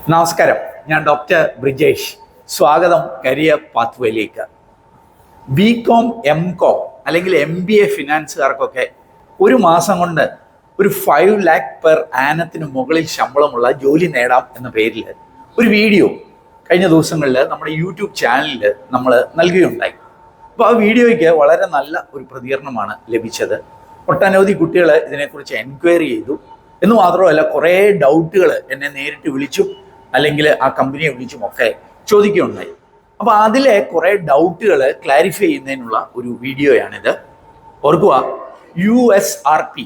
നമസ്കാരം, ഞാൻ ഡോക്ടർ ബ്രിജേഷ്. സ്വാഗതം കരിയർ പാത്വേയിലേക്ക്. ബികോം, എംകോം അല്ലെങ്കിൽ MBA ഫിനാൻസുകാർക്കൊക്കെ ഒരു മാസം കൊണ്ട് ഒരു 5 lakh പെർ ആനത്തിന് മുകളിൽ ശമ്പളമുള്ള ജോലി നേടാം എന്ന പേരിൽ ഒരു വീഡിയോ കഴിഞ്ഞ ദിവസങ്ങളിൽ നമ്മുടെ യൂട്യൂബ് ചാനലിൽ നമ്മൾ നൽകുകയുണ്ടായി. അപ്പോൾ ആ വീഡിയോയ്ക്ക് വളരെ നല്ല ഒരു പ്രതികരണമാണ് ലഭിച്ചത്. ഒട്ടനവധി കുട്ടികൾ ഇതിനെക്കുറിച്ച് എൻക്വയറി ചെയ്തു എന്ന് മാത്രമല്ല, കുറേ ഡൗട്ടുകൾ എന്നെ നേരിട്ട് വിളിച്ചും അല്ലെങ്കിൽ ആ കമ്പനിയെ വിളിച്ചും ഒക്കെ ചോദിക്കുകയുണ്ടായി. അപ്പോൾ അതിലെ കുറേ ഡൗട്ടുകൾ ക്ലാരിഫൈ ചെയ്യുന്നതിനുള്ള ഒരു വീഡിയോയാണിത്. ഓർക്കുക, USRP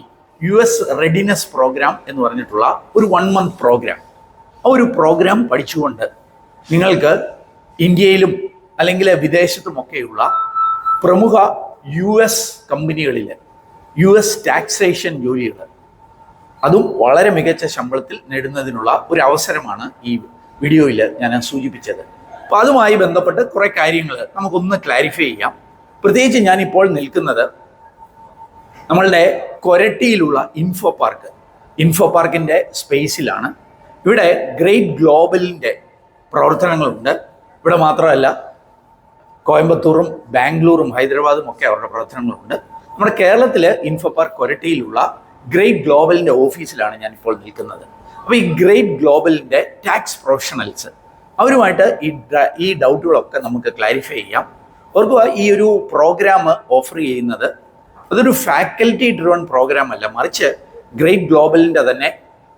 US റെഡിനെസ് പ്രോഗ്രാം എന്ന് പറഞ്ഞിട്ടുള്ള ഒരു 1 month പ്രോഗ്രാം. ആ ഒരു പ്രോഗ്രാം പഠിച്ചുകൊണ്ട് നിങ്ങൾക്ക് ഇന്ത്യയിലും അല്ലെങ്കിൽ വിദേശത്തുമൊക്കെയുള്ള പ്രമുഖ US കമ്പനികളിൽ US ടാക്സേഷൻ ജോലികൾ, അതും വളരെ മികച്ച ശമ്പളത്തിൽ നേടുന്നതിനുള്ള ഒരു അവസരമാണ് ഈ വീഡിയോയിൽ ഞാൻ സൂചിപ്പിച്ചത്. അപ്പോൾ അതുമായി ബന്ധപ്പെട്ട് കുറേ കാര്യങ്ങൾ നമുക്കൊന്ന് ക്ലാരിഫൈ ചെയ്യാം. പ്രത്യേകിച്ച് ഞാനിപ്പോൾ നിൽക്കുന്നത് നമ്മളുടെ കൊരട്ടിയിലുള്ള ഇൻഫോ പാർക്കിൻ്റെ സ്പേസിലാണ്. ഇവിടെ ഗ്രേറ്റ് ഗ്ലോബലിൻ്റെ പ്രവർത്തനങ്ങളുണ്ട്. ഇവിടെ മാത്രമല്ല, കോയമ്പത്തൂറും ബാംഗ്ലൂരും ഹൈദരാബാദും ഒക്കെ അവരുടെ പ്രവർത്തനങ്ങളുണ്ട്. നമ്മുടെ കേരളത്തിൽ ഇൻഫോ പാർക്ക് കൊരട്ടിയിലുള്ള ഗ്രേറ്റ് ഗ്ലോബലിൻ്റെ ഓഫീസിലാണ് ഞാനിപ്പോൾ നിൽക്കുന്നത്. അപ്പോൾ ഈ ഗ്രേറ്റ് ഗ്ലോബലിൻ്റെ ടാക്സ് പ്രൊഫഷണൽസ് അവരുമായിട്ട് ഈ ഡൗട്ടുകളൊക്കെ നമുക്ക് ക്ലാരിഫൈ ചെയ്യാം. ഓർക്കുക, ഈ ഒരു പ്രോഗ്രാം ഓഫർ ചെയ്യുന്നത് അതൊരു ഫാക്കൽറ്റി ഡ്രിവൺ പ്രോഗ്രാം അല്ല, മറിച്ച് ഗ്രേറ്റ് ഗ്ലോബലിൻ്റെ തന്നെ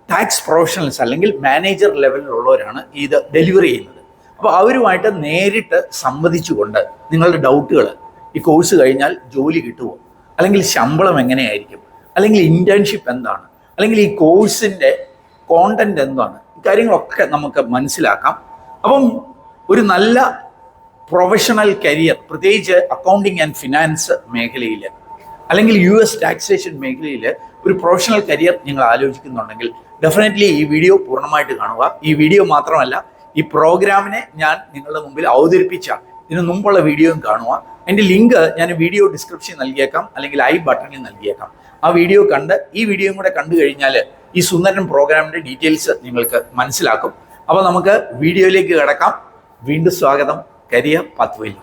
ടാക്സ് പ്രൊഫഷണൽസ് അല്ലെങ്കിൽ മാനേജർ ലെവലിലുള്ളവരാണ് ഇത് ഡെലിവറി ചെയ്യുന്നത്. അപ്പോൾ അവരുമായിട്ട് നേരിട്ട് സംവദിച്ചുകൊണ്ട് നിങ്ങളുടെ ഡൗട്ടുകൾ, ഈ കോഴ്സ് കഴിഞ്ഞാൽ ജോലി കിട്ടുമോ, അല്ലെങ്കിൽ ശമ്പളം എങ്ങനെയായിരിക്കും, അല്ലെങ്കിൽ ഇൻറ്റേൺഷിപ്പ് എന്താണ്, അല്ലെങ്കിൽ ഈ കോഴ്സിൻ്റെ കോണ്ടന്റ് എന്താണ്, ഇക്കാര്യങ്ങളൊക്കെ നമുക്ക് മനസ്സിലാക്കാം. അപ്പം ഒരു നല്ല പ്രൊഫഷണൽ കരിയർ, പ്രത്യേകിച്ച് അക്കൗണ്ടിങ് ആൻഡ് ഫിനാൻസ് മേഖലയിൽ അല്ലെങ്കിൽ US ടാക്സേഷൻ മേഖലയിൽ ഒരു പ്രൊഫഷണൽ കരിയർ നിങ്ങൾ ആലോചിക്കുന്നുണ്ടെങ്കിൽ ഡെഫിനറ്റ്ലി ഈ വീഡിയോ പൂർണ്ണമായിട്ട് കാണുക. ഈ വീഡിയോ മാത്രമല്ല, ഈ പ്രോഗ്രാമിനെ ഞാൻ നിങ്ങളുടെ മുമ്പിൽ അവതരിപ്പിച്ച ഇതിനു മുമ്പുള്ള വീഡിയോയും കാണുക. അതിൻ്റെ ലിങ്ക് ഞാൻ വീഡിയോ ഡിസ്ക്രിപ്ഷൻ നൽകിയേക്കാം, അല്ലെങ്കിൽ ഐ ബട്ടണിൽ നൽകിയേക്കാം. ആ വീഡിയോ കണ്ട് ഈ വീഡിയോയും കൂടെ കണ്ടു കഴിഞ്ഞാൽ ഈ സുന്ദരൻ പ്രോഗ്രാമിൻ്റെ ഡീറ്റെയിൽസ് നിങ്ങൾക്ക് മനസ്സിലാക്കും. അപ്പോൾ നമുക്ക് വീഡിയോയിലേക്ക് കിടക്കാം. വീണ്ടും സ്വാഗതം കരിയർ പാത്വേയിൽ.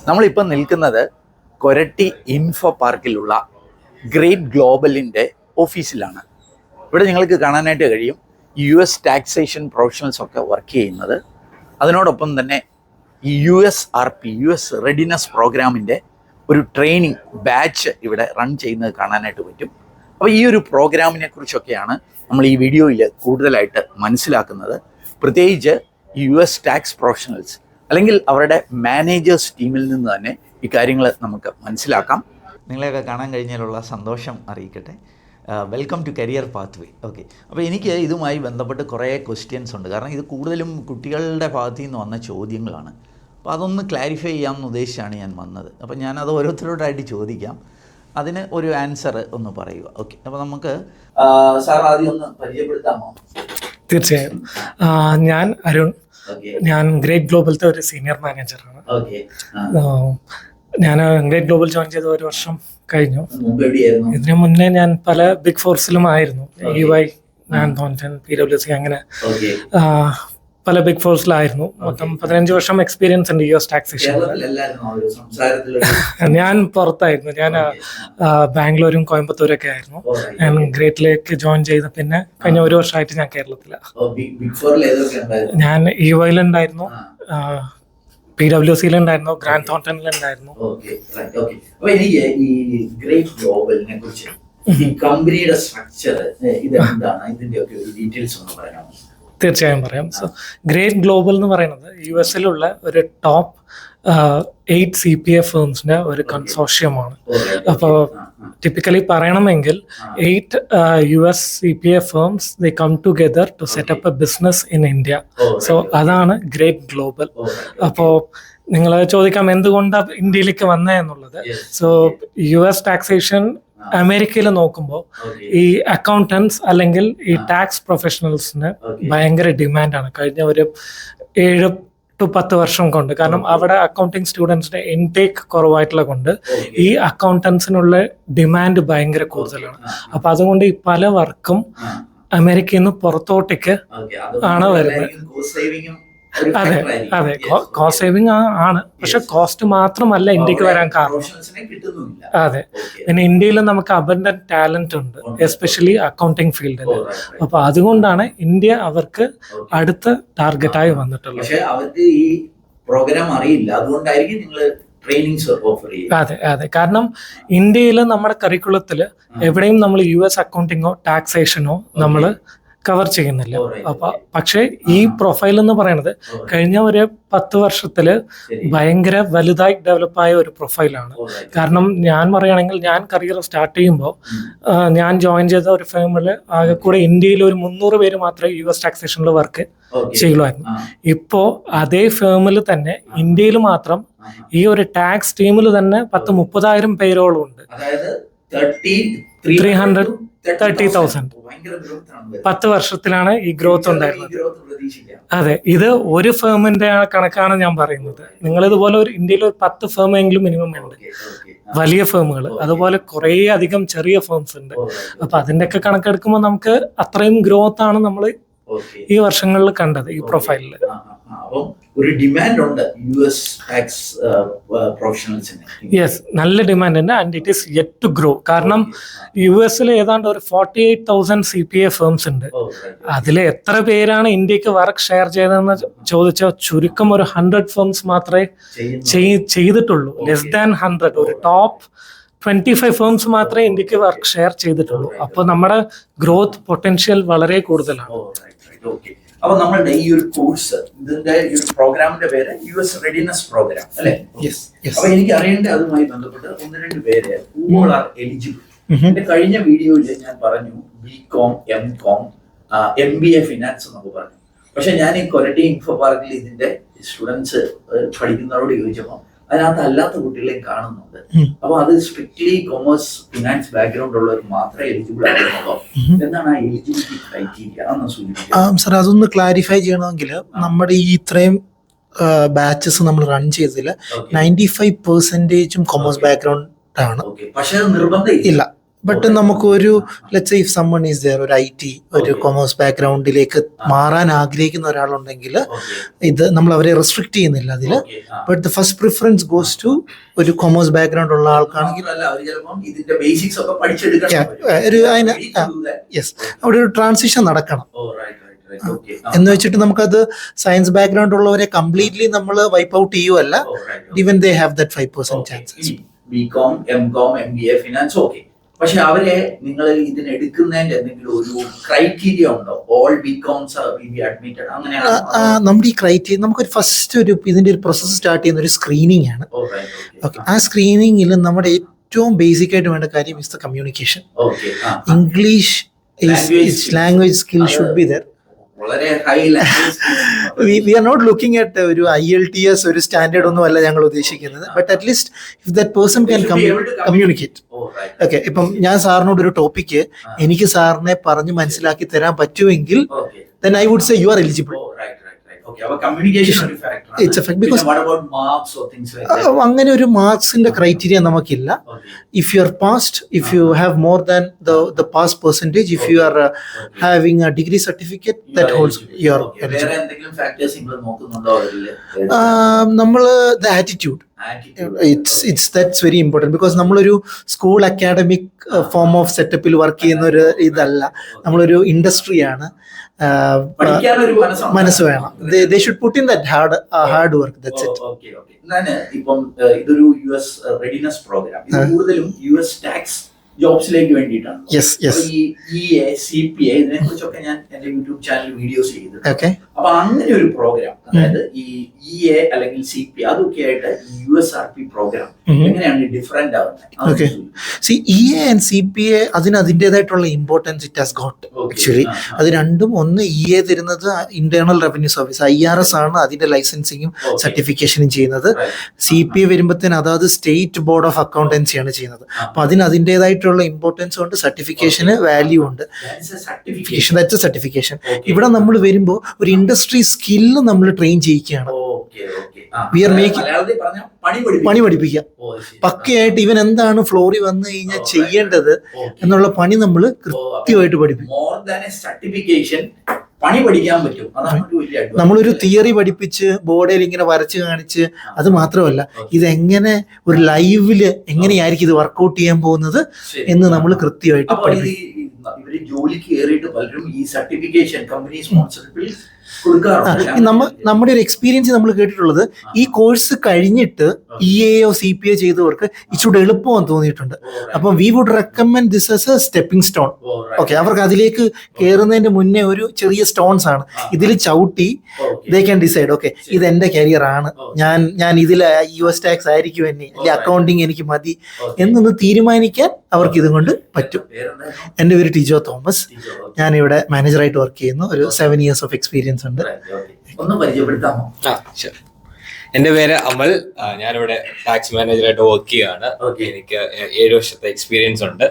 നമ്മളിപ്പം നിൽക്കുന്നത് കൊരട്ടി ഇൻഫോ പാർക്കിലുള്ള ഗ്രേറ്റ് ഗ്ലോബലിൻ്റെ ഓഫീസിലാണ്. ഇവിടെ നിങ്ങൾക്ക് കാണാനായിട്ട് കഴിയും US ടാക്സേഷൻ പ്രൊഫഷണൽസ് ഒക്കെ വർക്ക് ചെയ്യുന്നത്. അതിനോടൊപ്പം തന്നെ ഈ USRP US റെഡിനെസ് പ്രോഗ്രാമിൻ്റെ ഒരു ട്രെയിനിങ് ബാച്ച് ഇവിടെ റൺ ചെയ്യുന്നത് കാണാനായിട്ട് പറ്റും. അപ്പോൾ ഈ ഒരു പ്രോഗ്രാമിനെ കുറിച്ചൊക്കെയാണ് നമ്മൾ ഈ വീഡിയോയിൽ കൂടുതലായിട്ട് മനസ്സിലാക്കുന്നത്. പ്രത്യേകിച്ച് US ടാക്സ് പ്രൊഫഷണൽസ് അല്ലെങ്കിൽ അവരുടെ മാനേജേഴ്സ് ടീമിൽ നിന്ന് തന്നെ ഈ കാര്യങ്ങൾ നമുക്ക് മനസ്സിലാക്കാം. നിങ്ങളെയൊക്കെ കാണാൻ കഴിഞ്ഞാലുള്ള സന്തോഷം അറിയിക്കട്ടെ. Welcome to career pathway. Okay, അപ്പോൾ എനിക്ക് ഇതുമായി ബന്ധപ്പെട്ട് കുറേ ക്വസ്റ്റ്യൻസ് ഉണ്ട്. കാരണം ഇത് കൂടുതലും കുട്ടികളുടെ ഭാഗത്തു നിന്ന് വന്ന ചോദ്യങ്ങളാണ്. അപ്പോൾ അതൊന്ന് ക്ലാരിഫൈ ചെയ്യാമെന്ന് ഉദ്ദേശിച്ചാണ് ഞാൻ വന്നത്. അപ്പോൾ ഞാനത് ഓരോരുത്തരോടായിട്ട് ചോദിക്കാം, അതിന് ഒരു ആൻസർ ഒന്ന് പറയുക. ഓക്കെ, അപ്പോൾ നമുക്ക് സാർ ആദ്യം ഒന്ന് പരിചയപ്പെടുത്താമോ? തീർച്ചയായും. ഞാൻ അരുൺ. ഞാൻ ഗ്രേറ്റ് ഗ്ലോബലത്തെ ഒരു സീനിയർ മാനേജറാണ്. ഞാൻ ഗ്രേറ്റ് ഗ്ലോബൽ ജോയിൻ ചെയ്ത 1 വർഷം കഴിഞ്ഞു. ഇതിനു മുന്നേ ഞാൻ പല ബിഗ് ഫോഴ്സിലും ആയിരുന്നു. EY, PwC, അങ്ങനെ പല ബിഗ് ഫോഴ്സിലായിരുന്നു. മൊത്തം 15 വർഷം എക്സ്പീരിയൻസ് ഉണ്ട് US ടാക്സേഷൻ. ഞാൻ പുറത്തായിരുന്നു. ഞാൻ ബാംഗ്ലൂരും കോയമ്പത്തൂരും ഒക്കെ ആയിരുന്നു. ഞാൻ ഗ്രേറ്റിലേക്ക് ജോയിൻ ചെയ്ത പിന്നെ കഴിഞ്ഞ 1 വർഷമായിട്ട് ഞാൻ കേരളത്തിലാണ്. ഞാൻ EYയിലുണ്ടായിരുന്നു, PwCയിലുണ്ടായിരുന്നു, ഗ്രാൻഡ് തോൺടണിലുണ്ടായിരുന്നു. തീർച്ചയായും പറയാം. സോ ഗ്രേറ്റ് ഗ്ലോബൽ എന്ന് പറയുന്നത് USലുള്ള ഒരു ടോപ്പ് 8 CPA ഫേംസിന്റെ ഒരു കൺസോർഷ്യമാണ്. അപ്പോൾ ടിപ്പിക്കലി പറയണമെങ്കിൽ 8 US CPA firms they come together to set up a business in India. So അതാണ് ഗ്രേറ്റ് ഗ്ലോബൽ. അപ്പോൾ നിങ്ങൾ ചോദിക്കാം എന്തുകൊണ്ടാണ് ഇന്ത്യയിലേക്ക് വന്നത് എന്നുള്ളത്. സോ US ടാക്സേഷൻ അമേരിക്കയിൽ നോക്കുമ്പോൾ ഈ അക്കൗണ്ടൻസ് അല്ലെങ്കിൽ ഈ ടാക്സ് പ്രൊഫഷണൽസിന് ഭയങ്കര ഡിമാൻഡാണ്. കഴിഞ്ഞ ഒരു 7 to 10 വർഷം കൊണ്ട്. കാരണം അവിടെ അക്കൗണ്ടിങ് സ്റ്റുഡൻസിന്റെ ഇൻടേക്ക് കുറവായിട്ടുള്ള കൊണ്ട് ഈ അക്കൗണ്ടൻസിനുള്ള ഡിമാൻഡ് ഭയങ്കര കൂടുതലാണ്. അപ്പൊ അതുകൊണ്ട് ഈ പല വർക്കും അമേരിക്കയിൽ നിന്ന് പുറത്തോട്ടേക്ക് ആണ് വരുന്നത്. അതെ അതെ, കോസ്റ്റ് സേവിങ് ആണ്, പക്ഷെ കോസ്റ്റ് മാത്രമല്ല ഇന്ത്യക്ക് വരാൻ കാരണം. അതെ, പിന്നെ ഇന്ത്യയിൽ നമുക്ക് അബൻഡന്റ് ടാലന്റ് ഉണ്ട്, എസ്പെഷ്യലി അക്കൗണ്ടിങ് ഫീൽഡിൽ. അപ്പൊ അതുകൊണ്ടാണ് ഇന്ത്യ അവർക്ക് അടുത്ത ടാർഗറ്റായി വന്നിട്ടുള്ളത്. പക്ഷേ അവർക്ക് ഈ പ്രോഗ്രാം അറിയില്ല, അതുകൊണ്ടായിരിക്കും നിങ്ങൾ ട്രെയിനിങ്സ് ഓഫർ ചെയ്യുന്നത്. അതെ അതെ, കാരണം ഇന്ത്യയിൽ നമ്മുടെ കരിക്കുലത്തിൽ എവിടെയും നമ്മൾ US അക്കൗണ്ടിങ്ങോ ടാക്സേഷനോ നമ്മൾ കവർ ചെയ്യുന്നില്ല. അപ്പൊ പക്ഷെ ഈ പ്രൊഫൈൽ എന്ന് പറയുന്നത് കഴിഞ്ഞ ഒരു 10 വർഷത്തില് ഭയങ്കര വലുതായി ഡെവലപ്പായ ഒരു പ്രൊഫൈലാണ്. കാരണം ഞാൻ പറയുകയാണെങ്കിൽ ഞാൻ കരിയർ സ്റ്റാർട്ട് ചെയ്യുമ്പോൾ ഞാൻ ജോയിൻ ചെയ്ത ഒരു ഫേമിൽ ആകെ കൂടെ ഇന്ത്യയിൽ ഒരു 300 പേര് മാത്രമേ US ടാക്സേഷനിൽ വർക്ക് ചെയ്യുമായിരുന്നു. ഇപ്പോ അതേ ഫേമിൽ തന്നെ ഇന്ത്യയിൽ മാത്രം ഈ ഒരു ടാക്സ് ടീമിൽ തന്നെ 30,000 പേരോളം ഉണ്ട്. 330,000. 10 വർഷത്തിലാണ് ഈ ഗ്രോത്ത് ഉണ്ടായിരുന്നത്. അതെ, ഇത് ഒരു ഫേമിന്റെ കണക്കാണ് ഞാൻ പറയുന്നത്. നിങ്ങൾ ഇതുപോലെ ഒരു ഇന്ത്യയിൽ ഒരു 10 ഫേം എങ്കിലും മിനിമം ഉണ്ട്, വലിയ ഫേമുകൾ. അതുപോലെ കുറേ അധികം ചെറിയ ഫേംസ് ഉണ്ട്. അപ്പൊ അതിന്റെയൊക്കെ കണക്കെടുക്കുമ്പോൾ നമുക്ക് അത്രയും ഗ്രോത്ത് ആണ് നമ്മൾ ഈ വർഷങ്ങളിൽ കണ്ടത് ഈ പ്രൊഫൈലിൽ. അപ്പം ഒരു ഡിമാൻഡ് ഉണ്ട് US ടാക്സ് പ്രൊഫഷണൽസിന്. യെസ്, നല്ല ഡിമാൻഡ് ഉണ്ട്, and it is yet to grow. കാരണം US ഏതാണ്ട് ഒരു 48,000 CPA ഫേംസ് ഉണ്ട്. അതിൽ എത്ര പേരാണ് ഇന്ത്യക്ക് വർക്ക് ഷെയർ ചെയ്തതെന്ന് ചോദിച്ചാൽ ചുരുക്കം ഒരു 100 ഫേംസ് മാത്രമേ ചെയ്തിട്ടുള്ളൂ. ലെസ് ദാൻ 100, ഒരു ടോപ്പ് 25 ഫേംസ് മാത്രമേ ഇന്ത്യക്ക് വർക്ക് ഷെയർ ചെയ്തിട്ടുള്ളൂ. അപ്പോൾ നമ്മുടെ ഗ്രോത്ത് പൊട്ടൻഷ്യൽ വളരെ കൂടുതലാണ്. അപ്പൊ നമ്മളുടെ ഈ ഒരു കോഴ്സ്, ഇതിന്റെ ഈ ഒരു പ്രോഗ്രാമിന്റെ പേര് US റെഡിനെസ് പ്രോഗ്രാം അല്ലെ? അപ്പൊ എനിക്ക് അറിയേണ്ട അതുമായി ബന്ധപ്പെട്ട് 1-2 പേര് who are eligible. എന്റെ കഴിഞ്ഞ വീഡിയോയിൽ ഞാൻ പറഞ്ഞു BCom, MCom, MBA ഫിനാൻസ് എന്നൊക്കെ പറഞ്ഞു. പക്ഷെ ഞാൻ ഈ കൊരട്ടി ഇൻഫോ പാർക്കിൽ ഇതിന്റെ സ്റ്റുഡൻസ് പഠിക്കുന്നവരോട് ചോദിച്ചപ്പോൾ അതിനകത്ത് അല്ലാത്ത കുട്ടികളെയും കാണുന്നുണ്ട്. അപ്പൊ അത് സ്ട്രിക്ട്ലി കൊമേഴ്സ് ഫിനാൻസ് ബാക്ക്ഗ്രൗണ്ട് ഉള്ളവർക്ക് മാത്രമേ എലിജിബിൾ ആകുന്നുള്ളൂ. എന്താണ് ആ എലിജിബിലിറ്റി ക്രൈറ്റീരിയ എന്ന് സൂചിപ്പിക്കുന്നത്? സാർ, അതൊന്ന് ക്ലാരിഫൈ ചെയ്യണമെങ്കിൽ നമ്മുടെ ഈ ഇത്രയും ബാച്ചസ് നമ്മൾ റൺ ചെയ്തതിൽ 95% കൊമേഴ്സ് ബാക്ക്ഗ്രൗണ്ട് ആണ്. പക്ഷെ അത് നിർബന്ധം ഇല്ല. ബട്ട് നമുക്കൊരു let's say if someone is there, ഒരു IT ഒരു കൊമേഴ്സ് ബാക്ക്ഗ്രൗണ്ടിലേക്ക് മാറാൻ ആഗ്രഹിക്കുന്ന ഒരാളുണ്ടെങ്കിൽ ഇത് നമ്മൾ അവരെ റെസ്ട്രിക്ട് ചെയ്യുന്നില്ല അതിൽ. But the first preference goes to ഒരു കൊമേഴ്സ് ബാക്ക്ഗ്രൗണ്ട് ഉള്ള ആൾക്കാണെങ്കിൽ യെസ്, അവിടെ ഒരു ട്രാൻസിഷൻ നടക്കണം. എന്ന് വെച്ചിട്ട് നമുക്കത് സയൻസ് ബാക്ക്ഗ്രൗണ്ട് ഉള്ളവരെ കംപ്ലീറ്റ്ലി നമ്മൾ വൈപ്പ് ഔട്ട് ചെയ്യുമല്ല. Even they have that 5% chances. BCom, MCom, MBA finance okay. പക്ഷെ അവരെ നിങ്ങൾ ഇതിന് എടുക്കുന്നതിന്റെ എന്തെങ്കിലും ഒരു ക്രൈറ്റീരിയ ഉണ്ടോ? All BComs will be admitted അങ്ങനെയാണ്? നമ്മുടെ ഈ ക്രൈറ്റീരിയ നമുക്കൊരു ഫസ്റ്റ് ഒരു ഇതിന്റെ ഒരു പ്രോസസ് സ്റ്റാർട്ട് ചെയ്യുന്ന ഒരു സ്ക്രീനിങ് ആണ്. ഓക്കെ, ആ സ്ക്രീനിങ്ങിൽ നമ്മുടെ ഏറ്റവും ബേസിക് ആയിട്ട് വേണ്ട കാര്യം is the communication. English language skill should be there. we are not looking at ഒരു IELTS ഒരു സ്റ്റാൻഡേർഡ് ഒന്നും അല്ല ഞങ്ങൾ ഉദ്ദേശിക്കുന്നത്. But at least if that person can communicate. Okay, ഇപ്പം ഞാൻ സാറിനോട് ഒരു ടോപ്പിക്ക് എനിക്ക് സാറിനെ പറഞ്ഞ് മനസ്സിലാക്കി തരാൻ പറ്റുമെങ്കിൽ then I would say you are eligible. It's a fact because അങ്ങനെ ഒരു മാർക്സിന്റെ ക്രൈറ്റീരിയ നമുക്കില്ല. If you are passed, if you have more than the pass percentage, if you are having a degree certificate, that holds you are eligible. നമ്മള് the attitude, it's that's very important because നമ്മളൊരു school academic form of സെറ്റപ്പിൽ work ചെയ്യുന്ന ഒരു ഇതല്ല, നമ്മളൊരു ഇൻഡസ്ട്രിയാണ്. മനസ്സ് വേണം. They should put in that hard work. That's it. ഇപ്പം ഇതൊരു US റെഡിനെസ് പ്രോഗ്രാം, ഇത് കൂടുതലും US ടാക്സ് ജോബ്സിലേക്ക് വേണ്ടിയിട്ടാണ്. ഈ EA, CPA ഇതിനെ കുറിച്ചൊക്കെ ഞാൻ എന്റെ യൂട്യൂബ് ചാനൽ വീഡിയോസ് ചെയ്തിട്ടുണ്ട്. അപ്പൊ അങ്ങനെ ഒരു പ്രോഗ്രാം, അതായത് ഈ EA അല്ലെങ്കിൽ CPA അതൊക്കെ ആയിട്ട് USRP പ്രോഗ്രാം എങ്ങനെയാണ് ഡിഫറെന്റ് ആവുന്നത്? EA and CPA അതിന് അതിൻ്റെതായിട്ടുള്ള importance it has got actually. അത് രണ്ടും, ഒന്ന് EA തരുന്നത് ഇന്റേണൽ റവന്യൂ സർവീസ് IRS ആണ് അതിന്റെ ലൈസൻസിങ്ങും സർട്ടിഫിക്കേഷനും ചെയ്യുന്നത്. CPA വരുമ്പോഴത്തേന് അതായത് സ്റ്റേറ്റ് ബോർഡ് ഓഫ് അക്കൗണ്ടൻസിയാണ് ചെയ്യുന്നത്. അപ്പൊ അതിന് അതിൻ്റെതായിട്ടുള്ള ഇമ്പോർട്ടൻസ് ഉണ്ട്, സർട്ടിഫിക്കേഷന് വാല്യൂ ഉണ്ട്. സർട്ടിഫിക്കേഷൻ ഇവിടെ നമ്മൾ വരുമ്പോൾ ഒരു ഇൻഡസ്ട്രി സ്കില്ല് നമ്മൾ ട്രെയിൻ ചെയ്യിക്കുകയാണ്. We are making പണി പഠിപ്പിക്കുക. പക്കയായിട്ട് ഇവൻ എന്താണ് ഫ്ലോറിൽ വന്നു കഴിഞ്ഞാൽ ചെയ്യേണ്ടത് എന്നുള്ള പണി നമ്മൾ കൃത്യമായിട്ട് പഠിപ്പിക്കും. പണി പഠിക്കാൻ പറ്റും. നമ്മളൊരു തിയറി പഠിപ്പിച്ച് ബോർഡിൽ ഇങ്ങനെ വരച്ച് കാണിച്ച് അത് മാത്രമല്ല, ഇതെങ്ങനെ ഒരു ലൈവില് എങ്ങനെയായിരിക്കും ഇത് വർക്കൗട്ട് ചെയ്യാൻ പോകുന്നത് എന്ന് നമ്മൾ കൃത്യമായിട്ട് പഠിപ്പിക്കും. ഇവര് ജോലിക്ക് കയറിയിട്ട് പലരും ഈ സർട്ടിഫിക്കേഷൻ കമ്പനി സ്പോൺസർഷിപ്പിൽ നമ്മുടെ ഒരു എക്സ്പീരിയൻസ് നമ്മൾ കേട്ടിട്ടുള്ളത്, ഈ കോഴ്സ് കഴിഞ്ഞിട്ട് EAO CPA ചെയ്തവർക്ക് ഇച്ചിരി എളുപ്പമെന്ന് തോന്നിയിട്ടുണ്ട്. അപ്പം we would recommend this as a stepping stone. Okay, അവർക്ക് അതിലേക്ക് കയറുന്നതിന്റെ മുന്നേ ഒരു ചെറിയ സ്റ്റോൺസ് ആണ്. ഇതിൽ ചവിട്ടി ദേ ക്യാൻ ഡിസൈഡ്, ഓക്കെ ഇത് എന്റെ കരിയർ ആണ്, ഞാൻ ഇതിൽ US ടാക്സ് ആയിരിക്കും എന്നെ, അല്ലെങ്കിൽ അക്കൗണ്ടിങ് എനിക്ക് മതി എന്നൊന്ന് തീരുമാനിക്കാൻ അവർക്ക് ഇതുകൊണ്ട് പറ്റും. എൻ്റെ പേര് ടിജോ തോമസ്. ഞാനിവിടെ മാനേജറായിട്ട് വർക്ക് ചെയ്യുന്നു. ഒരു 7 years ഓഫ് എക്സ്പീരിയൻസ് ഉണ്ട്. ഒന്ന് പരിചയപ്പെടുത്താമോ? എന്റെ പേര് അമൽ. ഞാനിവിടെ ടാക്സ് മാനേജറായിട്ട് വർക്ക് ചെയ്യുകയാണ്. എനിക്ക് 7 വർഷത്തെ എക്സ്പീരിയൻസ് ഉണ്ട്.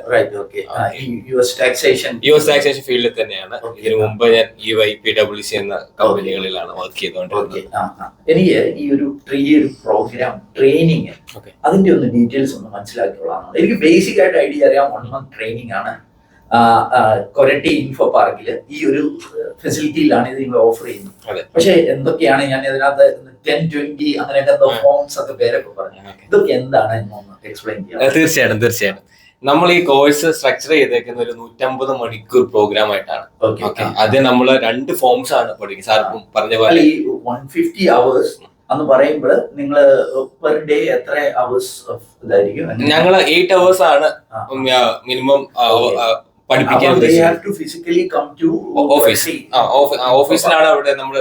US ടാക്സേഷൻ ഫീൽഡിൽ തന്നെയാണ്. ഇതിനു മുമ്പ് ഞാൻ EY PwC എന്ന കമ്പനികളിലാണ് വർക്ക് ചെയ്തുകൊണ്ടിരുന്നത്. എനിക്ക് ഈ ഒരു പ്രോഗ്രാം ട്രെയിനിങ് അതിന്റെ ഒന്ന് ഡീറ്റെയിൽസ് ഒന്ന് മനസ്സിലാക്കിയോളാം. എനിക്ക് ബേസിക് ആയിട്ട് ഐഡിയ അറിയാം. 1 month ട്രെയിനിങ് ആണ് കൊരട്ടി ഇൻഫോ പാർക്കില് ഈ ഒരു ഫെസിലിറ്റിയിലാണ് ഇത് നിങ്ങൾ ഓഫർ ചെയ്യുന്നത്. പക്ഷെ എന്തൊക്കെയാണ് ഞാൻ ഇതിനകത്ത് 10-20 അങ്ങനെയൊക്കെ ഫോംസ് ഒക്കെ പേരൊക്കെ പറഞ്ഞു, ഇതൊക്കെ എന്താണ് എന്നൊന്ന് എക്സ്പ്ലെയിൻ ചെയ്യാം. തീർച്ചയായിട്ടും നമ്മൾ ഈ കോഴ്സ് സ്ട്രക്ചർ ചെയ്തേക്കുന്ന ഒരു 150 മണിക്കൂർ പ്രോഗ്രാം ആയിട്ടാണ്. അത് നമ്മൾ 2 ഫോംസ് ആണ് പഠിക്കുന്നത്. സാർ പറഞ്ഞ പോലെ ഈ 150 hours എന്ന് പറയുമ്പോൾ നിങ്ങൾ പെർ ഡേ എത്ര അവേഴ്സ് ഇതായിരിക്കും? ഞങ്ങൾ 8 hours ആണ് മിനിമം പഠിപ്പിക്കാൻ. ഓഫീസിലാണ് അവിടെ നമ്മൾ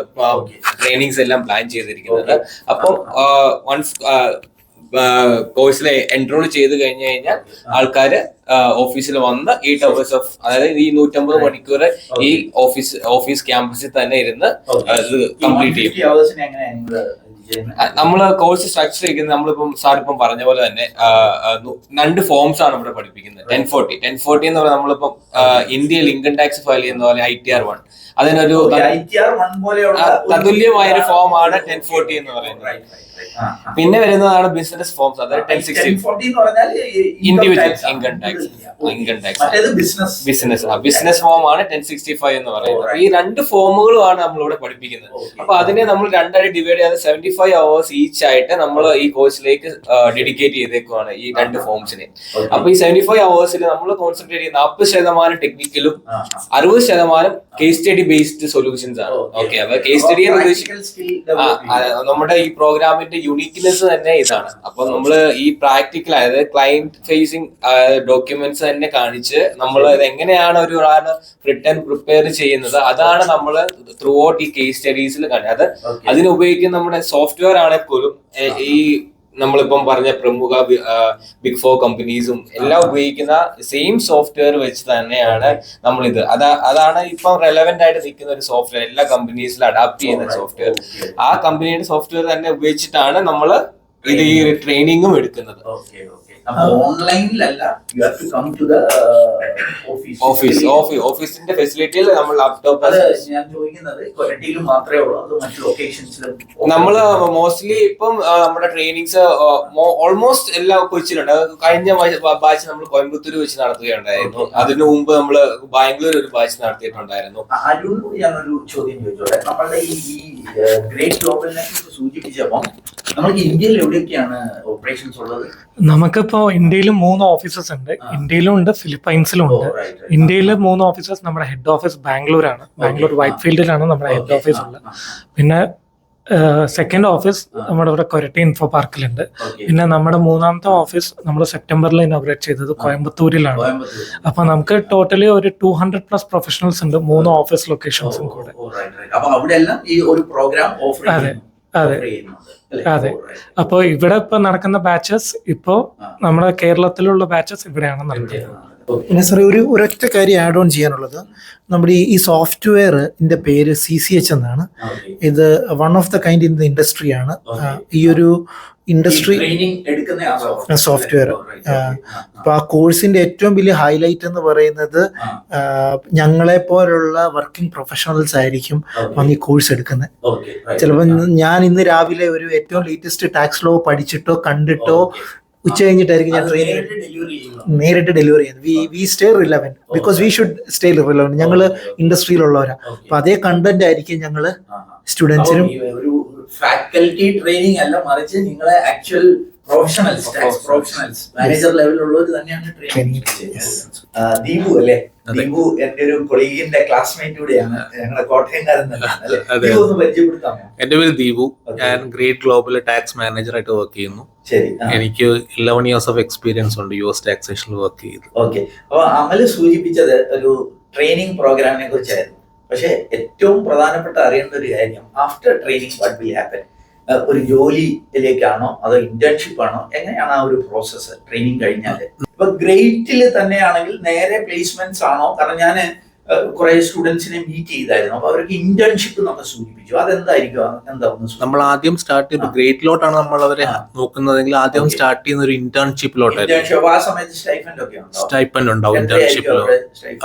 ട്രെയിനിങ്സ് എല്ലാം പ്ലാൻ ചെയ്തിരിക്കുന്നത്. അപ്പം വൺസ് കോഴ്സിൽ എൻറോൾ ചെയ്ത് കഴിഞ്ഞു കഴിഞ്ഞാൽ ആൾക്കാര് ഓഫീസിൽ വന്ന് 8 hours ഓഫ്, അതായത് ഈ 150 മണിക്കൂർ ഈ ഓഫീസ് ക്യാമ്പസിൽ തന്നെ ഇരുന്ന് കംപ്ലീറ്റ് ചെയ്യും. നമ്മള് കോഴ്സ് സ്ട്രക്ചർ ചെയ്യുന്നത് നമ്മളിപ്പം സാർ ഇപ്പം പറഞ്ഞ പോലെ തന്നെ 2 ഫോംസ് ആണ് ഇവിടെ പഠിപ്പിക്കുന്നത്. 1040 എന്ന് പറയുന്നത് നമ്മളിപ്പം ഇന്ത്യയിൽ ഇൻകം ടാക്സ് ഫയൽ ചെയ്യുന്ന പോലെ ITR 1, അതിനൊരു തതുല്യമായൊരു ഫോം ആണ് 1040 എന്ന് പറയുന്നത്. പിന്നെ വരുന്നതാണ് ബിസിനസ് ഫോംസ്, അതായത് 1060 individual income tax business form ആണ് 1065 എന്ന് പറയുന്നത്. ഈ 2 ഫോമുകളുമാണ് നമ്മളിവിടെ പഠിപ്പിക്കുന്നത്. അപ്പൊ അതിനെ നമ്മൾ 2 ആയി ഡിവൈഡ് ചെയ്ത് 75 hours ഈച്ച് ആയിട്ട് നമ്മൾ ഈ കോഴ്സിലേക്ക് ഡെഡിക്കേറ്റ് ചെയ്തേക്കുവാണ് ഈ 2 ഫോംസിനെ. അപ്പൊ ഈ 75 hours നമ്മൾ കോൺസെൻട്രേറ്റ് ചെയ്യുന്ന 40% ടെക്നിക്കലും 60% കേസ് സ്റ്റഡി ബേസ്ഡ് സൊല്യൂഷൻസ് ആണ്. ഓക്കെ, അപ്പൊ കേസ് സ്റ്റഡി നമ്മുടെ ഈ പ്രോഗ്രാമിന്റെ യൂണിക്നെസ് തന്നെ ഇതാണ്. അപ്പൊ നമ്മൾ ഈ പ്രാക്ടിക്കൽ, അതായത് ക്ലയന്റ് ഫേസിങ് ഡോക്യുമെന്റ്സ് തന്നെ കാണിച്ച് നമ്മൾ എങ്ങനെയാണ് ഒരു ഒരാള് റിട്ടേൺ പ്രിപ്പയർ ചെയ്യുന്നത്, അതാണ് നമ്മൾ ത്രൂ ഔട്ട് ഈ കേസ് സ്റ്റഡീസിൽ കാണുന്നത്. അതിന് ഉപയോഗിക്കുന്ന നമ്മുടെ സോഫ്റ്റ്വെയർ ആണെങ്കിൽ പോലും ഈ നമ്മളിപ്പം പറഞ്ഞ പ്രമുഖ ബിഗ് 4 കമ്പനീസും എല്ലാം ഉപയോഗിക്കുന്ന സെയിം സോഫ്റ്റ്വെയർ വെച്ച് തന്നെയാണ് നമ്മളിത്. അതാണ് ഇപ്പം റെലവെന്റ് ആയിട്ട് നിൽക്കുന്ന ഒരു സോഫ്റ്റ്വെയർ. എല്ലാ കമ്പനീസിലും അഡാപ്റ്റ് ചെയ്യുന്ന സോഫ്റ്റ്വെയർ, ആ കമ്പനിയുടെ സോഫ്റ്റ്വെയർ തന്നെ ഉപയോഗിച്ചിട്ടാണ് നമ്മൾ ഇത് ഈ ട്രെയിനിങ്ങും എടുക്കുന്നത്. ഓൺലൈനിലല്ല, you have to come to the ഓഫീസിന്റെ ഫെസിലിറ്റിയിൽ നമ്മൾ ലാപ്ടോപ്പ്. ഞാൻ ചോദിക്കുന്നത് കൊരട്ടിയിൽ മാത്രമേ ഉള്ളൂ, അത് മറ്റു ലൊക്കേഷൻസിലും? നമ്മള് മോസ്റ്റ്ലി ഇപ്പം നമ്മുടെ ട്രെയിനിങ്സ് ഓൾമോസ്റ്റ് എല്ലാ കൊച്ചിയിലുണ്ട്. കഴിഞ്ഞ ബാച്ച് നമ്മൾ കോയമ്പത്തൂർ വെച്ച് നടത്തുകയുണ്ടായിരുന്നു. അതിനു മുമ്പ് നമ്മള് ബാംഗ്ലൂർ ഒരു ബാച്ച് നടത്തിയിട്ടുണ്ടായിരുന്നു. അരുൺ, ഞാനൊരു ചോദ്യം ചോദിച്ചോട്ടെ. നമ്മളുടെ ഈ ഗ്രേറ്റ് ഗ്ലോബലിനെ കുറിച്ച് സൂചിപ്പിച്ചപ്പോൾ നമുക്ക് ഇന്ത്യയിൽ എവിടെയൊക്കെയാണ് ഓപ്പറേഷൻസ് ഉള്ളത്? നമുക്കിപ്പോ ഇന്ത്യയിൽ 3 ഓഫീസസ് ഉണ്ട്. ഇന്ത്യയിലും ഉണ്ട്, ഫിലിപ്പൈൻസിലും ഉണ്ട്. ഇന്ത്യയിൽ 3 ഓഫീസസ്. നമ്മുടെ ഹെഡ് ഓഫീസ് ബാംഗ്ലൂരാണ്. ബാംഗ്ലൂർ വൈറ്റ് ഫീൽഡിലാണ് നമ്മുടെ ഹെഡ് ഓഫീസ് ഉള്ളത്. പിന്നെ സെക്കൻഡ് ഓഫീസ് നമ്മുടെ ഇവിടെ കൊരട്ടി ഇൻഫോ പാർക്കിലുണ്ട്. പിന്നെ നമ്മുടെ 3ാമത്തെ ഓഫീസ് നമ്മൾ സെപ്റ്റംബറിൽ ഇനോഗ്രേറ്റ് ചെയ്തത് കോയമ്പത്തൂരിലാണ്. അപ്പൊ നമുക്ക് ടോട്ടലി ഒരു 200+ പ്രൊഫഷണൽസ് ഉണ്ട് 3 ഓഫീസ് ലൊക്കേഷൻസും കൂടെ. അതെ. അപ്പൊ ഇവിടെ ഇപ്പൊ നടക്കുന്ന ബാച്ചസ് ഇപ്പോ നമ്മുടെ കേരളത്തിലുള്ള ബാച്ചസ് ഇവിടെയാണ് നടക്കുന്നത്. പിന്നെ സാറേ ഒരൊറ്റ കാര്യം ആഡ് ഓൺ ചെയ്യാനുള്ളത്, നമ്മുടെ ഈ സോഫ്റ്റ്വെയറിന്റെ പേര് CCH എന്നാണ്. ഇത് 1 of the kind in the ഇൻഡസ്ട്രിയാണ്. ഇൻഡസ്ട്രി ട്രെയിനിങ് എടുക്കുന്ന സോഫ്റ്റ്വെയർ. അപ്പൊ ആ കോഴ്സിന്റെ ഏറ്റവും വലിയ ഹൈലൈറ്റ് എന്ന് പറയുന്നത് ഞങ്ങളെ പോലുള്ള വർക്കിംഗ് പ്രൊഫഷണൽസ് ആയിരിക്കും വന്ന് ഈ കോഴ്സ് എടുക്കുന്നത്. ചിലപ്പോൾ ഞാൻ ഇന്ന് രാവിലെ ഒരു ഏറ്റവും ലേറ്റസ്റ്റ് ടാക്സ് ലോ പഠിച്ചിട്ടോ കണ്ടിട്ടോ ഉച്ച കഴിഞ്ഞിട്ടായിരിക്കും ഞാൻ നേരിട്ട് ഡെലിവറി ചെയ്യുന്നത്. We stay relevant because we should stay relevant. ഞങ്ങൾ ഇൻഡസ്ട്രിയിലുള്ളവരാ. അപ്പൊ അതേ കണ്ടന്റ് ആയിരിക്കും ഞങ്ങള് സ്റ്റുഡൻസിനും. ഒരു ഫാക്കൽറ്റി ട്രെയിനിങ് അല്ല, മറിച്ച് നിങ്ങളെ ആക്ച്വൽ പ്രൊഫഷണൽസ് മാനേജർ ലെവലിലുള്ളവർ തന്നെയാണ് ട്രെയിനിങ്. ദീപു അല്ലേ? ദീപു എന്റെ ഒരു കൊളീഗിന്റെ ക്ലാസ്മേറ്റ് കൂടെയാണ്, ഞങ്ങളുടെ കോട്ടയംകാരൻ തന്നെയാണ് അല്ലേ? ദീപു ഒന്ന് പരിചയപ്പെടുത്താമോ? എന്റെ പേര് ദീപു. ഞാൻ ഗ്രേറ്റ് ഗ്ലോബൽ ടാക്സ് മാനേജർ ആയിട്ട് വർക്ക് ചെയ്യുന്നു. ശരി. എനിക്ക് 11 years ഓഫ് എക്സ്പീരിയൻസ് ഉണ്ട് US ടാക്സേഷനിൽ വർക്ക് ചെയ്ത്. ഓക്കെ. അപ്പൊ അമല് സൂചിപ്പിച്ചത് ഒരു ട്രെയിനിങ് പ്രോഗ്രാമിനെ കുറിച്ചായിരുന്നു. പക്ഷെ ഏറ്റവും പ്രധാനപ്പെട്ട അറിയേണ്ട ഒരു കാര്യം, after training what will happen? ഒരു ജോലിയിലേക്കാണോ അതോ ഇന്റേൺഷിപ്പ് ആണോ? എങ്ങനെയാണ് ആ ഒരു പ്രോസസ്സ് ട്രെയിനിങ് കഴിഞ്ഞാൽ? ഇപ്പൊ ഗ്രേറ്റിൽ തന്നെയാണെങ്കിൽ നേരെ പ്ലേസ്മെന്റ്സ് ആണോ? കാരണം ഞാൻ കുറെ സ്റ്റുഡൻസിനെ മീറ്റ് ചെയ്തായിരുന്നു. അപ്പൊ അവർക്ക് ഇന്റേൺഷിപ്പ് നമ്മൾ സൂചിപ്പിച്ചു. അതെന്തായിരിക്കും? നമ്മൾ ആദ്യം സ്റ്റാർട്ട് ചെയ്ത് ഗ്രേറ്റിലോട്ടാണ് നമ്മൾ അവരെ നോക്കുന്നതെങ്കിൽ ആദ്യം സ്റ്റാർട്ട് ചെയ്യുന്ന ഒരു ഇന്റേൺഷിപ്പിലോട്ടായിരിക്കും. ആ സമയത്ത് സ്റ്റൈപ്പൻഡ് ഉണ്ടാവും ഇന്റേൺഷിപ്പിലോ.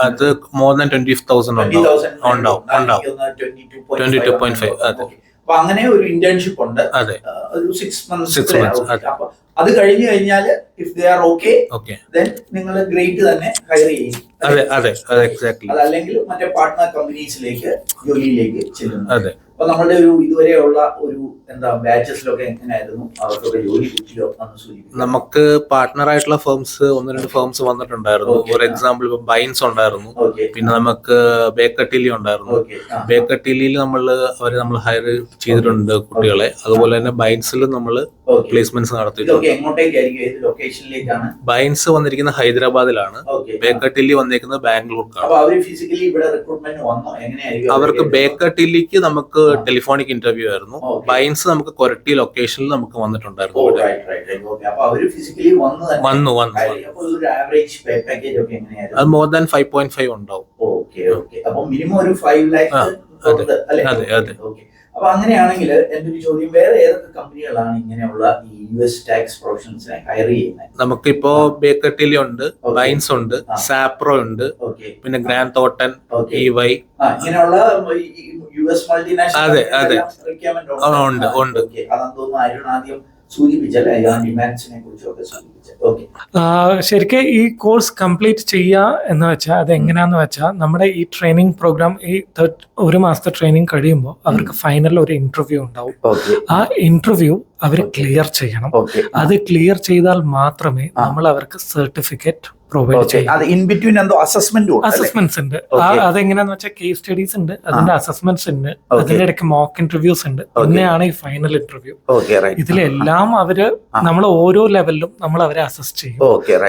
അത് മോർ ദാൻ 20,000 ഉണ്ടാവും. 22.5. അതെ. അപ്പൊ അങ്ങനെ ഒരു ഇന്റേൺഷിപ്പ് ഉണ്ട്. അതെ. ഒരു 6 months. അപ്പൊ അത് കഴിഞ്ഞു കഴിഞ്ഞാൽ if they are okay then നിങ്ങൾ ഗ്രേറ്റ് തന്നെ ഹയർ ചെയ്യും. എക്സാക്ട്ലി. അതല്ലെങ്കിൽ മറ്റേ പാർട്ട്ണർ കമ്പനീസിലേക്ക് ജോലിയിലേക്ക് ചെല്ലുന്നു. അതെ. അപ്പൊ നമ്മളുടെ ഒരു ഇതുവരെയുള്ള ഒരു ബാച്ചസിലൊക്കെ എങ്ങനെയായിരുന്നു? അവർക്കൊക്കെ ജോലി കിട്ടിയോ എന്ന് സൂചിപ്പിക്കും. നമുക്ക് പാർട്ട്ണർ ആയിട്ടുള്ള ഫേംസ് 1-2 ഫേംസ് വന്നിട്ടുണ്ടായിരുന്നു. ഫോർ എക്സാമ്പിൾ ഇപ്പൊ ബൈൻസ് ഉണ്ടായിരുന്നു. പിന്നെ നമുക്ക് ബേക്കട്ടിലി ഉണ്ടായിരുന്നു. ബേക്കട്ടിലിയിൽ അവരെ നമ്മൾ ഹയർ ചെയ്തിട്ടുണ്ട് കുട്ടികളെ. അതുപോലെ തന്നെ ബൈൻസിലും നമ്മൾ പ്ലേസ്മെന്റ്സ് നടത്തിയിട്ടുണ്ട്. ബൈൻസ് വന്നിരിക്കുന്ന ഹൈദരാബാദിലാണ്. ബേക്കട്ടിലി വന്നിരിക്കുന്നത് ബാംഗ്ലൂർക്കാണ്. അവർക്ക് ബേക്കട്ടിലിക്ക് നമുക്ക് ടെലിഫോണിക് ഇന്റർവ്യൂ ആയിരുന്നു. ബൈൻസ് നമുക്ക് കൊരട്ടി ലൊക്കേഷനിൽ നമുക്ക് വന്നിട്ടുണ്ടായിരുന്നു. അത് മോർ ദാൻ 5.5 ഉണ്ടാവും. അതെ. അപ്പൊ അങ്ങനെയാണെങ്കിൽ എന്റെ ഒരു ചോദ്യം, വേറെ ഏതൊക്കെ കമ്പനികളാണ് ഇങ്ങനെയുള്ള ഈ US ടാക്സ് പ്രൊഫഷണൽസിനെ ഹയർ ചെയ്യുന്നത്? നമുക്കിപ്പോ ബേക്കട്ടിലി ഉണ്ട്, ബൈൻസ് ഉണ്ട്, സാപ്രോ ഉണ്ട്, പിന്നെ ഗ്രാൻഡ് തോട്ടൻ, EY ഇങ്ങനെയുള്ള US മൾട്ടിനാഷണൽ ഉണ്ട്. അതെന്തോന്നും അരുൺ ആദ്യം സൂചിപ്പിച്ചല്ലേ, ഡിമാൻഡ്സിനെ കുറിച്ചൊക്കെ സൂചിപ്പിച്ചത്. ശരിക്കും ഈ കോഴ്സ് കംപ്ലീറ്റ് ചെയ്യുക എന്ന് വെച്ചാൽ അത് എങ്ങനെയാന്ന് വെച്ചാൽ, നമ്മുടെ ഈ ട്രെയിനിങ് പ്രോഗ്രാം ഈ 1 മാസത്തെ ട്രെയിനിങ് കഴിയുമ്പോൾ അവർക്ക് ഫൈനൽ ഒരു ഇന്റർവ്യൂ ഉണ്ടാവും. ആ ഇന്റർവ്യൂ അവർ ക്ലിയർ ചെയ്യണം. അത് ക്ലിയർ ചെയ്താൽ മാത്രമേ നമ്മൾ അവർക്ക് സർട്ടിഫിക്കറ്റ് പ്രൊവൈഡ് ചെയ്യും. അസസ്മെന്റ്സ് ഉണ്ട്. അതെങ്ങനെയാന്ന് വെച്ചാൽ കേസ് സ്റ്റഡീസ് ഉണ്ട്, അതിന്റെ അസസ്മെന്റ്സ് ഉണ്ട്, അതിന്റെ ഇടയ്ക്ക് മോക്ക് ഇന്റർവ്യൂസ് ഉണ്ട്, പിന്നെയാണ് ഈ ഫൈനൽ ഇന്റർവ്യൂ. ഇതിലെല്ലാം നമ്മൾ ഓരോ ലെവലിലും നമ്മൾ അവരെ അസസ് ചെയ്യും.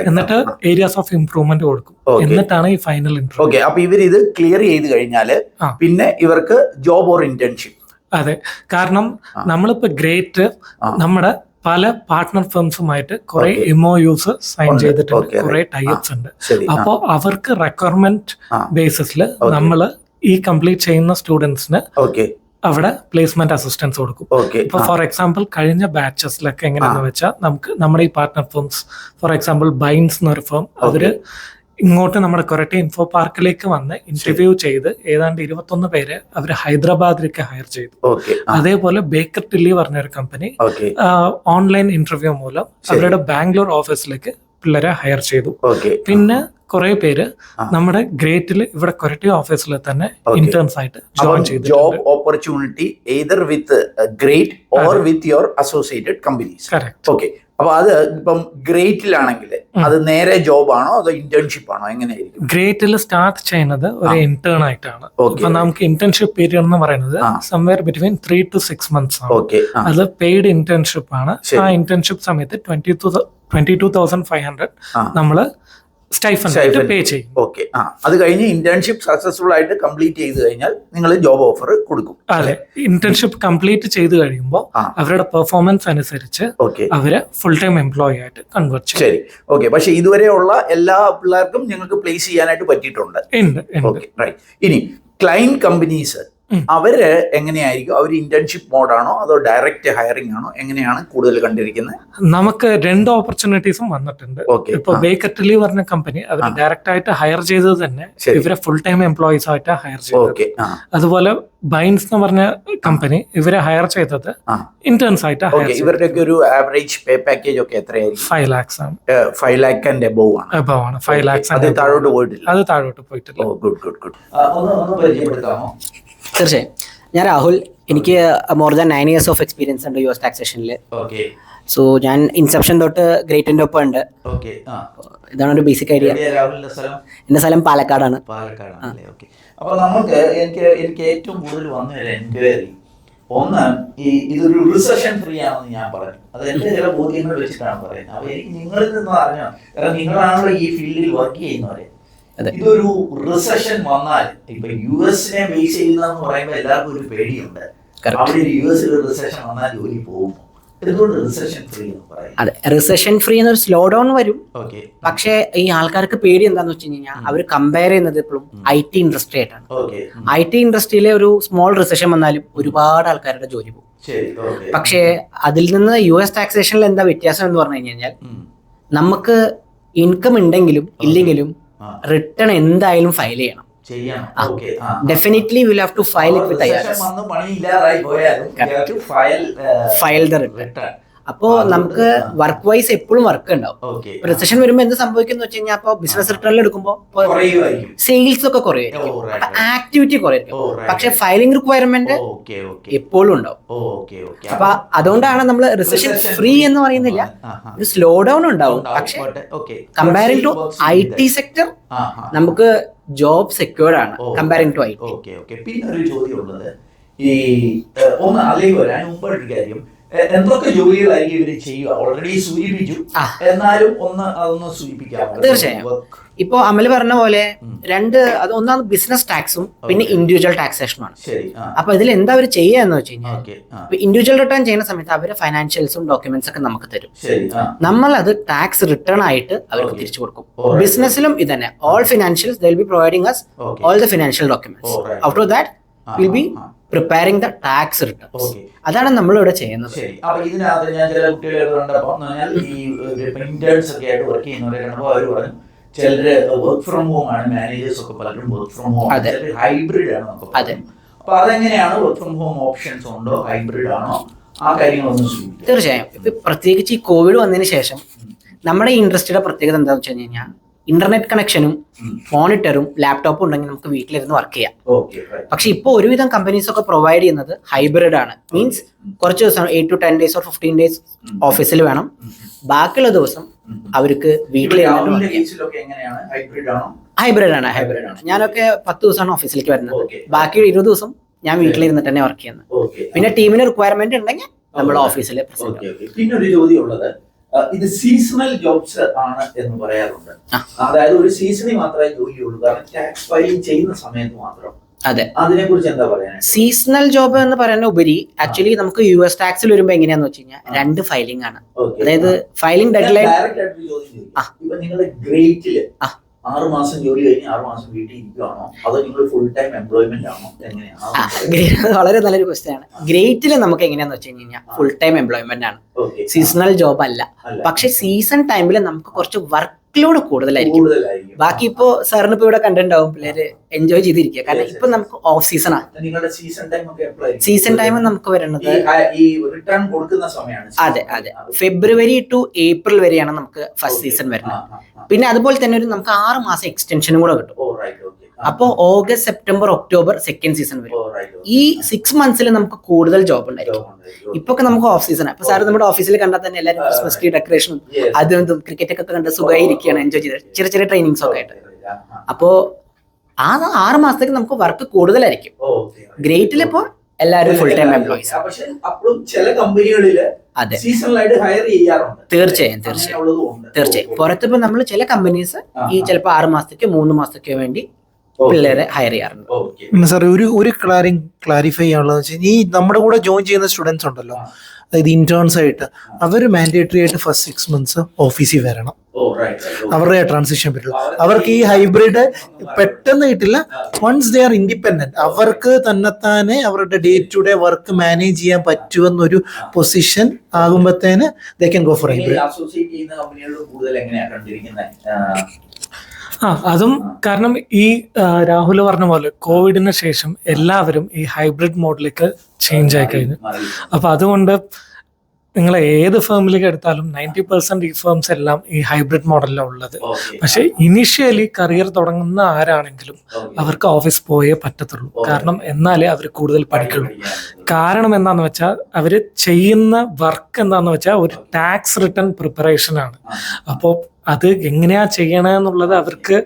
എന്നിട്ട് ഏരിയാസ് ഓഫ് ഇംപ്രൂവ്മെന്റ് കൊടുക്കും. എന്നിട്ടാണ് ഈ ഫൈനൽ ഇന്റർവ്യൂ. അപ്പൊ ഇവർ ഇത് ക്ലിയർ ചെയ്ത് കഴിഞ്ഞാല് പിന്നെ ഇവർക്ക് ജോബ് ഓർ ഇന്റേൺഷിപ്പ്. അതെ. കാരണം നമ്മളിപ്പോ ഗ്രേറ്റ് നമ്മുടെ പല പാർട്ട്ണർ ഫേംസുമായിട്ട് കുറെ MOUs സൈൻ ചെയ്തിട്ടുണ്ട്, കുറെ ടൈപ്സ് ഉണ്ട്. അപ്പോ അവർക്ക് റിക്വയർമെന്റ് ബേസിസിൽ നമ്മൾ ഈ കംപ്ലീറ്റ് ചെയ്യുന്ന സ്റ്റുഡൻസിന് അവിടെ പ്ലേസ്മെന്റ് അസിസ്റ്റൻസ് കൊടുക്കും. ഇപ്പൊ ഫോർ എക്സാമ്പിൾ കഴിഞ്ഞ ബാച്ചസിലൊക്കെ എങ്ങനെയാന്ന് വെച്ചാൽ, നമുക്ക് നമ്മുടെ ഈ partner firms, for example binds എന്നൊരു ഫേം, അവര് ഇങ്ങോട്ട് നമ്മുടെ കൊരട്ടി ഇൻഫോ പാർക്കിലേക്ക് വന്ന് ഇന്റർവ്യൂ ചെയ്ത് ഏതാണ്ട് 21 പേര് അവർ ഹൈദരാബാദിലേക്ക് ഹയർ ചെയ്തു. അതേപോലെ ബേക്കർ ടില്ലി പറഞ്ഞൊരു കമ്പനി ഓൺലൈൻ ഇന്റർവ്യൂ മൂലം അവരുടെ ബാംഗ്ലൂർ ഓഫീസിലേക്ക് പിള്ളേരെ ഹയർ ചെയ്തു. പിന്നെ കുറെ പേര് നമ്മുടെ ഗ്രേറ്റിൽ ഇവിടെ കൊരട്ടി ഓഫീസിൽ തന്നെ ഇന്റേൺസ് ആയിട്ട് ജോയിൻ ചെയ്തു. Job opportunity either with great or with your associated companies. Correct. Okay. അപ്പൊ അത് ഇപ്പം ഗ്രേറ്റിലാണെങ്കിൽ അത് നേരെ ജോബ് ആണോ അതോ ഇന്റേൺഷിപ്പ് ആണോ? എങ്ങനെയായിരിക്കും? ഗ്രേറ്റിൽ സ്റ്റാർട്ട് ചെയ്യുന്നത് ഒരു ഇന്റേൺ ആയിട്ടാണ്. അപ്പൊ നമുക്ക് ഇന്റേൺഷിപ്പ് പീരിയഡ് എന്ന് പറയുന്നത് സംവെയർ ബിറ്റ്വീൻ 3 to 6 months ആണ്. അത് പെയ്ഡ് ഇന്റേൺഷിപ്പ് ആണ്. ആ ഇന്റേൺഷിപ്പ് സമയത്ത് 22,500 നമ്മള് സ്റ്റൈഫൻഡ് പേ ചെയ്യും. ഓക്കെ. അത് കഴിഞ്ഞ് ഇന്റേൺഷിപ്പ് സക്സസ്ഫുൾ ആയിട്ട് കംപ്ലീറ്റ് ചെയ്ത് കഴിഞ്ഞാൽ നിങ്ങൾ ജോബ് ഓഫർ കൊടുക്കും. അതെ. ഇന്റേൺഷിപ്പ് കംപ്ലീറ്റ് ചെയ്ത് കഴിയുമ്പോൾ അവരുടെ പെർഫോമൻസ് അനുസരിച്ച് അവരെ ഫുൾ ടൈം എംപ്ലോയി ആയിട്ട് കൺവേർട്ട് ചെയ്യും. ശരി. ഓക്കെ. പക്ഷെ ഇതുവരെയുള്ള എല്ലാ പിള്ളേർക്കും നിങ്ങൾക്ക് പ്ലേസ് ചെയ്യാനായിട്ട് പറ്റിയിട്ടുണ്ട്. ഇനി ക്ലയന്റ് കമ്പനീസ് അവര് എങ്ങനെയായിരിക്കും? അവർ ഇന്റേൺഷിപ്പ് മോഡാണോ അതോ ഡയറക്റ്റ് ഹയറിംഗ് ആണോ? എങ്ങനെയാണ് കൂടുതൽ കണ്ടിരിക്കുന്നത്? നമുക്ക് 2 ഓപ്പർച്യൂണിറ്റീസും വന്നിട്ടുണ്ട്. ഓക്കെ. ഇപ്പൊ ബേക്കറ്റലി പറഞ്ഞ കമ്പനി അവർ ഡയറക്റ്റ് ആയിട്ട് ഹയർ ചെയ്തത് തന്നെ ശരി. ഇവരെ ഫുൾ ടൈം എംപ്ലോയീസ് ആയിട്ട് ഹയർ ചെയ്തത്. ഓക്കെ. അതുപോലെ ബൈൻസ് എന്ന് പറഞ്ഞ കമ്പനി ഇവരെ ഹയർ ചെയ്തത് ഇന്റേൺസ് ആയിട്ട് ഹയർ ഓക്കെ. ഇവരുടെയൊക്കെ ഒരു ആവറേജ് പേ പാക്കേജ് ഒക്കെ എത്രയായിരിക്കും? 5 lakhs ആണ്. 5 lakh and above ആണ്. above ആണ്. 5 lakhs അത് താഴോട്ട് പോയിട്ടില്ല. അത് താഴോട്ട് പോയിട്ടില്ല. ഓ, ഗുഡ് ഗുഡ് ഗുഡ്. ഒന്ന് പരിചയപ്പെടുത്താമോ? തീർച്ചയായും. ഞാൻ രാഹുൽ. എനിക്ക് more than 9 years of experience ഉണ്ട് US ടാക്സേഷനിൽ. ഓക്കെ. സോ ഞാൻ ഇൻസെപ്ഷൻ തൊട്ട് ഗ്രേറ്റിൻ്റെ ഒപ്പം ഉണ്ട്. ഓക്കെ. ഇതാണ് ഒരു ബേസിക് ഐഡിയ. രാഹുലിന്റെ സ്ഥലം? എൻ്റെ സ്ഥലം പാലക്കാടാണ്. പാലക്കാടാണല്ലേ. ഓക്കെ. അപ്പൊ നമുക്ക് എനിക്ക് ഏറ്റവും കൂടുതൽ വന്ന ഒരു എൻക്വയറി ഒന്ന്, ഇതൊരു റിസഷൻ ഫ്രീ ആണെന്ന് ഞാൻ പറഞ്ഞു. അത് എന്റെ ചില ബോധ്യങ്ങൾ വെച്ചിട്ടാണ് പറയുന്നത്. അപ്പൊ എനിക്ക് നിങ്ങളിൽ നിന്ന് അറിഞ്ഞോ, കാരണം നിങ്ങളാണല്ലോ ഈ ഫീൽഡിൽ വർക്ക് ചെയ്യുന്നവരെ. ഇതൊരു റിസഷൻ വന്നാൽ ഇപ്പൊ US-നെ ബേസ് ചെയ്യുന്നതെന്ന് പറയുമ്പോൾ എല്ലാവർക്കും ഒരു പേടിയുണ്ട്. അവിടെ US-ൽ റിസഷൻ വന്നാൽ ജോലി പോകുമോ? എന്തുകൊണ്ട് റിസഷൻ ഫ്രീ എന്ന് പറയും? അതെ, റിസഷൻ ഫ്രീ എന്നൊരു സ്ലോ ഡൗൺ വരും. ഓക്കെ. പക്ഷേ ഈ ആൾക്കാർക്ക് പേടി എന്താന്ന് വെച്ച് കഴിഞ്ഞാൽ അവർ കമ്പയർ ചെയ്യുന്നത് എപ്പോഴും IT ഇൻഡസ്ട്രി ആയിട്ടാണ്. ഓക്കെ. IT ഇൻഡസ്ട്രിയിലെ ഒരു സ്മോൾ റിസഷൻ വന്നാലും ഒരുപാട് ആൾക്കാരുടെ ജോലി പോകും. ശരി. ഓക്കെ. പക്ഷേ അതിൽ നിന്ന് US ടാക്സേഷനിൽ എന്താ വ്യത്യാസം എന്ന് പറഞ്ഞു കഴിഞ്ഞാൽ നമുക്ക് ഇൻകം ഉണ്ടെങ്കിലും ഇല്ലെങ്കിലും റിട്ടേൺ എന്തായാലും ഫയൽ ചെയ്യണം. Definitely will have to file it with IRS. File the return. അപ്പോൾ നമുക്ക് വർക്ക് വൈസ് എപ്പോഴും വർക്ക് ഉണ്ടാവും. റിസഷൻ വരുമ്പോൾ എന്ത് സംഭവിക്കുന്നു വെച്ച് കഴിഞ്ഞാൽ അപ്പോൾ ബിസിനസ് റിട്ടേണിൽ എടുക്കുമ്പോൾ സെയിൽസ് ഒക്കെ കുറയുമായിരിക്കും, ആക്ടിവിറ്റി കുറയായിരിക്കും. പക്ഷെ ഫയലിംഗ് റിക്വയർമെന്റ് എപ്പോഴും ഉണ്ടാവും. അപ്പൊ അതുകൊണ്ടാണ് നമ്മൾ റിസഷൻ ഫ്രീ എന്ന് പറയുന്നില്ല, ഒരു സ്ലോ ഡൗൺ ഉണ്ടാവും. പക്ഷെ കമ്പയറിംഗ് ടു IT സെക്ടർ നമുക്ക് ജോബ് സെക്യൂർഡ് ആണ് കമ്പയറിംഗ് ടു IT. പിന്നെ ഒരു ചോദ്യം ഉള്ളത്, ഈ ഒന്ന് അതിലേക്ക് വരാൻ മുമ്പൊരു കാര്യം, എന്തൊക്കെ ജോലികളായിരിക്കും ഇവര് ചെയ്യുക? ഓൾറെഡി സൂചിപ്പിച്ചു, എന്നാലും അതൊന്ന് സൂചിപ്പിക്കാം. തീർച്ചയായും. ഇപ്പൊ അമൽ പറഞ്ഞ പോലെ ഒന്നാണ് ബിസിനസ് ടാക്സും പിന്നെ ഇൻഡിവിജ്വൽ ടാക്സേഷനുമാണ്. അപ്പൊ ഇതിൽ എന്താ അവർ ചെയ്യുക എന്ന് വെച്ച് കഴിഞ്ഞാൽ, ഇൻഡിവിജ്വൽ റിട്ടേൺ ചെയ്യുന്ന സമയത്ത് അവര് ഫൈനാൻഷ്യൽസും ഡോക്യുമെന്റ്സ് ഒക്കെ നമുക്ക് തരും. നമ്മൾ അത് ടാക്സ് റിട്ടേൺ ആയിട്ട് അവർക്ക് തിരിച്ചു കൊടുക്കും. ബിസിനസ്സിലും ഇത് തന്നെ, all financials they will be providing us all the financial documents. After that we'll be preparing the tax returns. അതാണ് നമ്മളിവിടെ ചെയ്യുന്നത്. അപ്പൊ ഇതിനകത്ത് ഞാൻ ചില കുട്ടികളെ കണ്ടപ്പോ ഈ ഇന്റേൺസ് ഒക്കെ ആയിട്ട് വർക്ക് ചെയ്യുന്നവരെ കണ്ടപ്പോ അവർ പറഞ്ഞു, ചിലര് വർക്ക് ഫ്രം ഹോം ആണ്, മാനേജേഴ്സ് ഒക്കെ പലരും വർക്ക് ഫ്രം ഹോം, ഹൈബ്രിഡ് ആണ് നമുക്ക്. അപ്പൊ അതെങ്ങനെയാണ്? വർക്ക് ഫ്രം ഹോം ഓപ്ഷൻസ് ഉണ്ടോ? ഹൈബ്രിഡ് ആണോ? ആ കാര്യങ്ങളൊന്നും സൂചിപ്പിക്കും. തീർച്ചയായും. ഇപ്പൊ പ്രത്യേകിച്ച് ഈ കോവിഡ് വന്നതിന് ശേഷം നമ്മുടെ ഇൻഡസ്ട്രിയുടെ പ്രത്യേകത എന്താണെന്ന് വെച്ച് കഴിഞ്ഞാൽ, ഇന്റർനെറ്റ് കണക്ഷനും മോണിറ്ററും ലാപ്ടോപ്പും ഉണ്ടെങ്കിൽ നമുക്ക് വീട്ടിലിരുന്ന് വർക്ക് ചെയ്യാം. പക്ഷെ ഇപ്പോൾ ഒരുവിധം കമ്പനീസ് ഒക്കെ പ്രൊവൈഡ് ചെയ്യുന്നത് ഹൈബ്രിഡ് ആണ്. മീൻസ് കുറച്ച് ദിവസം 8 to 10 days or 15 days ഓഫീസിൽ വേണം, ബാക്കിയുള്ള ദിവസം അവർക്ക് വീട്ടിലിരുന്ന്. ഹൈബ്രിഡ് ആണ്. ഞാനൊക്കെ 10 ദിവസമാണ് ഓഫീസിലേക്ക് വരുന്നത്, ബാക്കി 20 ദിവസം ഞാൻ വീട്ടിലിരുന്നിട്ട് തന്നെ വർക്ക് ചെയ്യുന്നത്. പിന്നെ ടീമിന് റിക്വയർമെന്റ് ഉണ്ടെങ്കിൽ നമ്മൾ ഓഫീസിൽ. പിന്നെ ഒരു ചോദ്യം ഉള്ളത്, ഇത് സീസണൽ ജോബ്സ് ആണ് എന്ന് പറയാറുണ്ട്. അതായത് ഒരു സീസണിൽ മാത്രമേ ജോലിയുള്ളൂ, കാരണം ടാക്സ് ഫയലിംഗ് ചെയ്യുന്ന സമയത്ത് മാത്രം. അതെ, അതിനെ കുറിച്ച് എന്താ പറയാ? സീസണൽ ജോബ് എന്ന് പറയുന്ന ഉപരി ആക്ച്വലി നമുക്ക് US ടാക്സിൽ വരുമ്പോ എങ്ങനെയാന്ന് വെച്ച് കഴിഞ്ഞാൽ 2 ഫയലിംഗ് ആണ്. അതായത് ഫയലിംഗ് ഡെഡ്ലൈൻ. ഇപ്പൊ നിങ്ങളുടെ ഗ്രേറ്റില് 6 മാസം ജോലി കഴിഞ്ഞ് 6 മാസം വീട്ടിൽ ഇരിക്കുകയാണോ, അതോ നിങ്ങൾ ഫുൾ ടൈം എംപ്ലോയ്മെന്റ് ആണോ, എങ്ങനെയാണ്? വളരെ നല്ലൊരു ക്വസ്റ്റ്യൻ ആണ്. ഗ്രേറ്റില് നമുക്ക് എങ്ങനെയാന്ന് വെച്ച് കഴിഞ്ഞാൽ ഫുൾ ടൈം എംപ്ലോയ്മെന്റ് ആണ്, സീസണൽ ജോബ് അല്ല. പക്ഷെ സീസൺ ടൈമിൽ നമുക്ക് കുറച്ച് വർക്ക് ലോഡ് കൂടുതലായിരിക്കും. ബാക്കി ഇപ്പോ സാറിന് ഇപ്പൊ ഇവിടെ കണ്ടിട്ടുണ്ടാവും, പിള്ളേര് എൻജോയ് ചെയ്തിരിക്കുക, കാരണം ഇപ്പൊ നമുക്ക് ഓഫ് സീസൺ ആണ്. സീസൺ ടൈം നമുക്ക് വരുന്നത് അതെ ഫെബ്രുവരി ടു ഏപ്രിൽ വരെയാണ് നമുക്ക് ഫസ്റ്റ് സീസൺ വരുന്നത്. പിന്നെ അതുപോലെ തന്നെ നമുക്ക് 6 മാസം എക്സ്റ്റൻഷനും കൂടെ കിട്ടും. അപ്പോ August, September, October second season വരും. ഈ 6 months നമുക്ക് കൂടുതൽ ജോബ് ഉണ്ടായിരിക്കും. ഇപ്പൊ നമുക്ക് ഓഫ് സീസൺ. അപ്പൊ സാർ നമ്മുടെ ഓഫീസിൽ കണ്ടാൽ തന്നെ എല്ലാവരും ക്രിസ്മസ് ട്രീ ഡെക്കറേഷനും അതും ക്രിക്കറ്റ് ഒക്കെ കണ്ട് സുഖമായിരിക്കുകയാണ്, എൻജോയ് ചെയ്ത് ചെറിയ ട്രെയിനിങ്സ് ഒക്കെ ആയിട്ട്. അപ്പോ ആ 6 മാസത്തേക്ക് നമുക്ക് വർക്ക് കൂടുതലായിരിക്കും. ഗ്രേറ്റിൽ ഇപ്പോ എല്ലാവരും ഫുൾ ടൈം എംപ്ലോയീസ്. അതെ, തീർച്ചയായും. പുറത്തിപ്പോ നമ്മൾ ചില കമ്പനീസ് ഈ ചിലപ്പോ 6 മാസത്തേക്ക് 3 മാസത്തേക്ക് വേണ്ടി പിള്ളേരെ ഹയർ ചെയ്യാറുണ്ട്. പിന്നെ സാർ ഒരു കാര്യം ക്ലാരിഫൈ ചെയ്യാനുള്ളത് വെച്ചാൽ, ഈ നമ്മുടെ കൂടെ ജോയിൻ ചെയ്യുന്ന സ്റ്റുഡൻസ് ഉണ്ടല്ലോ, അതായത് ഇന്റേൺസ് ആയിട്ട് അവർ മാൻഡേറ്ററി ആയിട്ട് ഫസ്റ്റ് 6 months ഓഫീസിൽ വരണം. അവരുടെ ട്രാൻസിഷൻ പീരീഡ്. അവർക്ക് ഈ ഹൈബ്രിഡ് പെട്ടെന്ന് കിട്ടില്ല. വൺസ് ദേ ആർ ഇൻഡിപെൻഡന്റ്, അവർക്ക് തന്നെത്താനെ അവരുടെ day to day work manage ചെയ്യാൻ പറ്റുമെന്നൊരു പൊസിഷൻ ആകുമ്പോഴത്തേന് they can go for hybrid. Associate ചെയ്യുന്ന കമ്പനികളിൽ കൂടുതൽ എങ്ങനെയാണ് കണ്ടിരിക്കുന്നത്? അതും കാരണം ഈ രാഹുൽ പറഞ്ഞ പോലെ കോവിഡിന് ശേഷം എല്ലാവരും ഈ ഹൈബ്രിഡ് മോഡിലേക്ക് ചേഞ്ച് ആയി കഴിഞ്ഞു. അപ്പൊ അതുകൊണ്ട് നിങ്ങൾ ഏത് ഫേമിലേക്ക് എടുത്താലും 90% ഈ ഫേംസ് എല്ലാം ഈ ഹൈബ്രിഡ് മോഡലിലാണ് ഉള്ളത്. പക്ഷെ ഇനിഷ്യലി കരിയർ തുടങ്ങുന്ന ആരാണെങ്കിലും അവർക്ക് ഓഫീസ് പോയേ പറ്റത്തുള്ളൂ. കാരണം എന്നാലേ അവർ കൂടുതൽ പഠിക്കുള്ളൂ. കാരണം എന്താന്ന് വെച്ചാൽ അവർ ചെയ്യുന്ന വർക്ക് എന്താന്ന് വെച്ചാൽ ഒരു ടാക്സ് റിട്ടേൺ പ്രിപ്പറേഷൻ ആണ്. അപ്പോൾ അത് എങ്ങനെയാ ചെയ്യണമെന്നുള്ളത് അവർക്ക്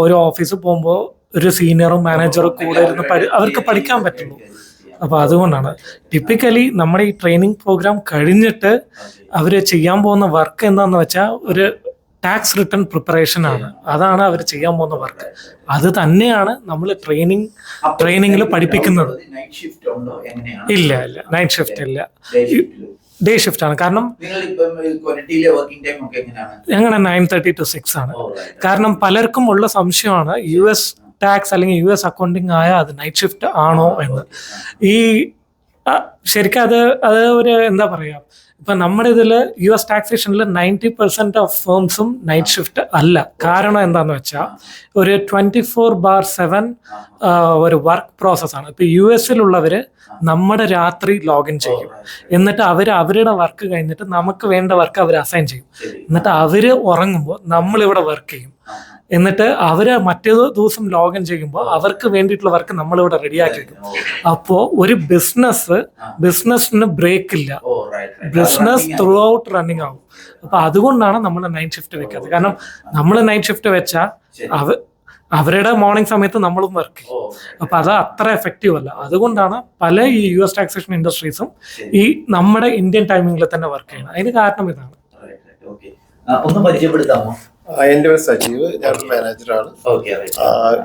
ഓരോ ഓഫീസിൽ പോകുമ്പോൾ ഒരു സീനിയറും മാനേജറും കൂടെ ഇരുന്ന് അവർക്ക് പഠിക്കാൻ പറ്റുള്ളൂ. അപ്പോൾ അതുകൊണ്ടാണ് ടിപ്പിക്കലി നമ്മുടെ ഈ ട്രെയിനിങ് പ്രോഗ്രാം കഴിഞ്ഞിട്ട് അവർ ചെയ്യാൻ പോകുന്ന വർക്ക് എന്താണെന്ന് വെച്ചാൽ ഒരു ടാക്സ് റിട്ടേൺ പ്രിപ്പറേഷൻ ആണ്. അതാണ് അവർ ചെയ്യാൻ പോകുന്ന വർക്ക്. അത് തന്നെയാണ് നമ്മൾ ട്രെയിനിങ്ങിൽ പഠിപ്പിക്കുന്നത്. ഇല്ല നൈറ്റ് ഷിഫ്റ്റ് ഇല്ല, ഡേ ഷിഫ്റ്റ് ആണ്. കാരണം ഞങ്ങളുടെ 9:30 to 6 ആണ്. കാരണം പലർക്കും ഉള്ള സംശയമാണ് US ടാക്സ് അല്ലെങ്കിൽ US അക്കൗണ്ടിങ് ആയ അത് നൈറ്റ് ഷിഫ്റ്റ് ആണോ എന്ന്. ഈ ശരിക്കും അത് ഒരു എന്താ പറയുക, ഇപ്പൊ നമ്മുടെ ഇതില് US ടാക്സേഷനിൽ 90% ഓഫ് ഫേംസും നൈറ്റ് ഷിഫ്റ്റ് അല്ല. കാരണം എന്താന്ന് വെച്ചാൽ ഒരു 24/7 ഒരു വർക്ക് പ്രോസസ്സാണ്. ഇപ്പൊ US-ലുള്ളവര് നമ്മുടെ രാത്രി ലോഗിൻ ചെയ്യും, എന്നിട്ട് അവരുടെ വർക്ക് കഴിഞ്ഞിട്ട് നമുക്ക് വേണ്ട വർക്ക് അവർ അസൈൻ ചെയ്യും, എന്നിട്ട് അവര് ഉറങ്ങുമ്പോൾ നമ്മളിവിടെ വർക്ക് ചെയ്യും, എന്നിട്ട് അവര് മറ്റേ ദിവസം ലോഗിൻ ചെയ്യുമ്പോൾ അവർക്ക് വേണ്ടിയിട്ടുള്ള വർക്ക് നമ്മളിവിടെ റെഡിയാക്കി വെക്കും. അപ്പോൾ ഒരു ബിസിനസ്സിന് ബ്രേക്ക് ഇല്ല, ബിസിനസ് ത്രൂ ഔട്ട് റണ്ണിങ് ആവും. അപ്പൊ അതുകൊണ്ടാണ് നമ്മൾ നൈറ്റ് ഷിഫ്റ്റ് വെക്കാത്തത്. കാരണം നമ്മൾ നൈറ്റ് ഷിഫ്റ്റ് വെച്ചാൽ അവരുടെ മോർണിംഗ് സമയത്ത് നമ്മളും വർക്ക് ചെയ്യും. അപ്പൊ അത് അത്ര എഫക്റ്റീവ് അല്ല. അതുകൊണ്ടാണ് പല ഈ US ടാക്സേഷൻ ഇൻഡസ്ട്രീസും ഈ നമ്മുടെ ഇന്ത്യൻ ടൈമിംഗിൽ തന്നെ വർക്ക് ചെയ്യണം. അതിന് കാരണം ഇതാണ്. ഒന്ന് പരിചയപ്പെടുത്താമോ? എൻ്റെ പേര് സജീവ്, ഞാൻ മാനേജറാണ്.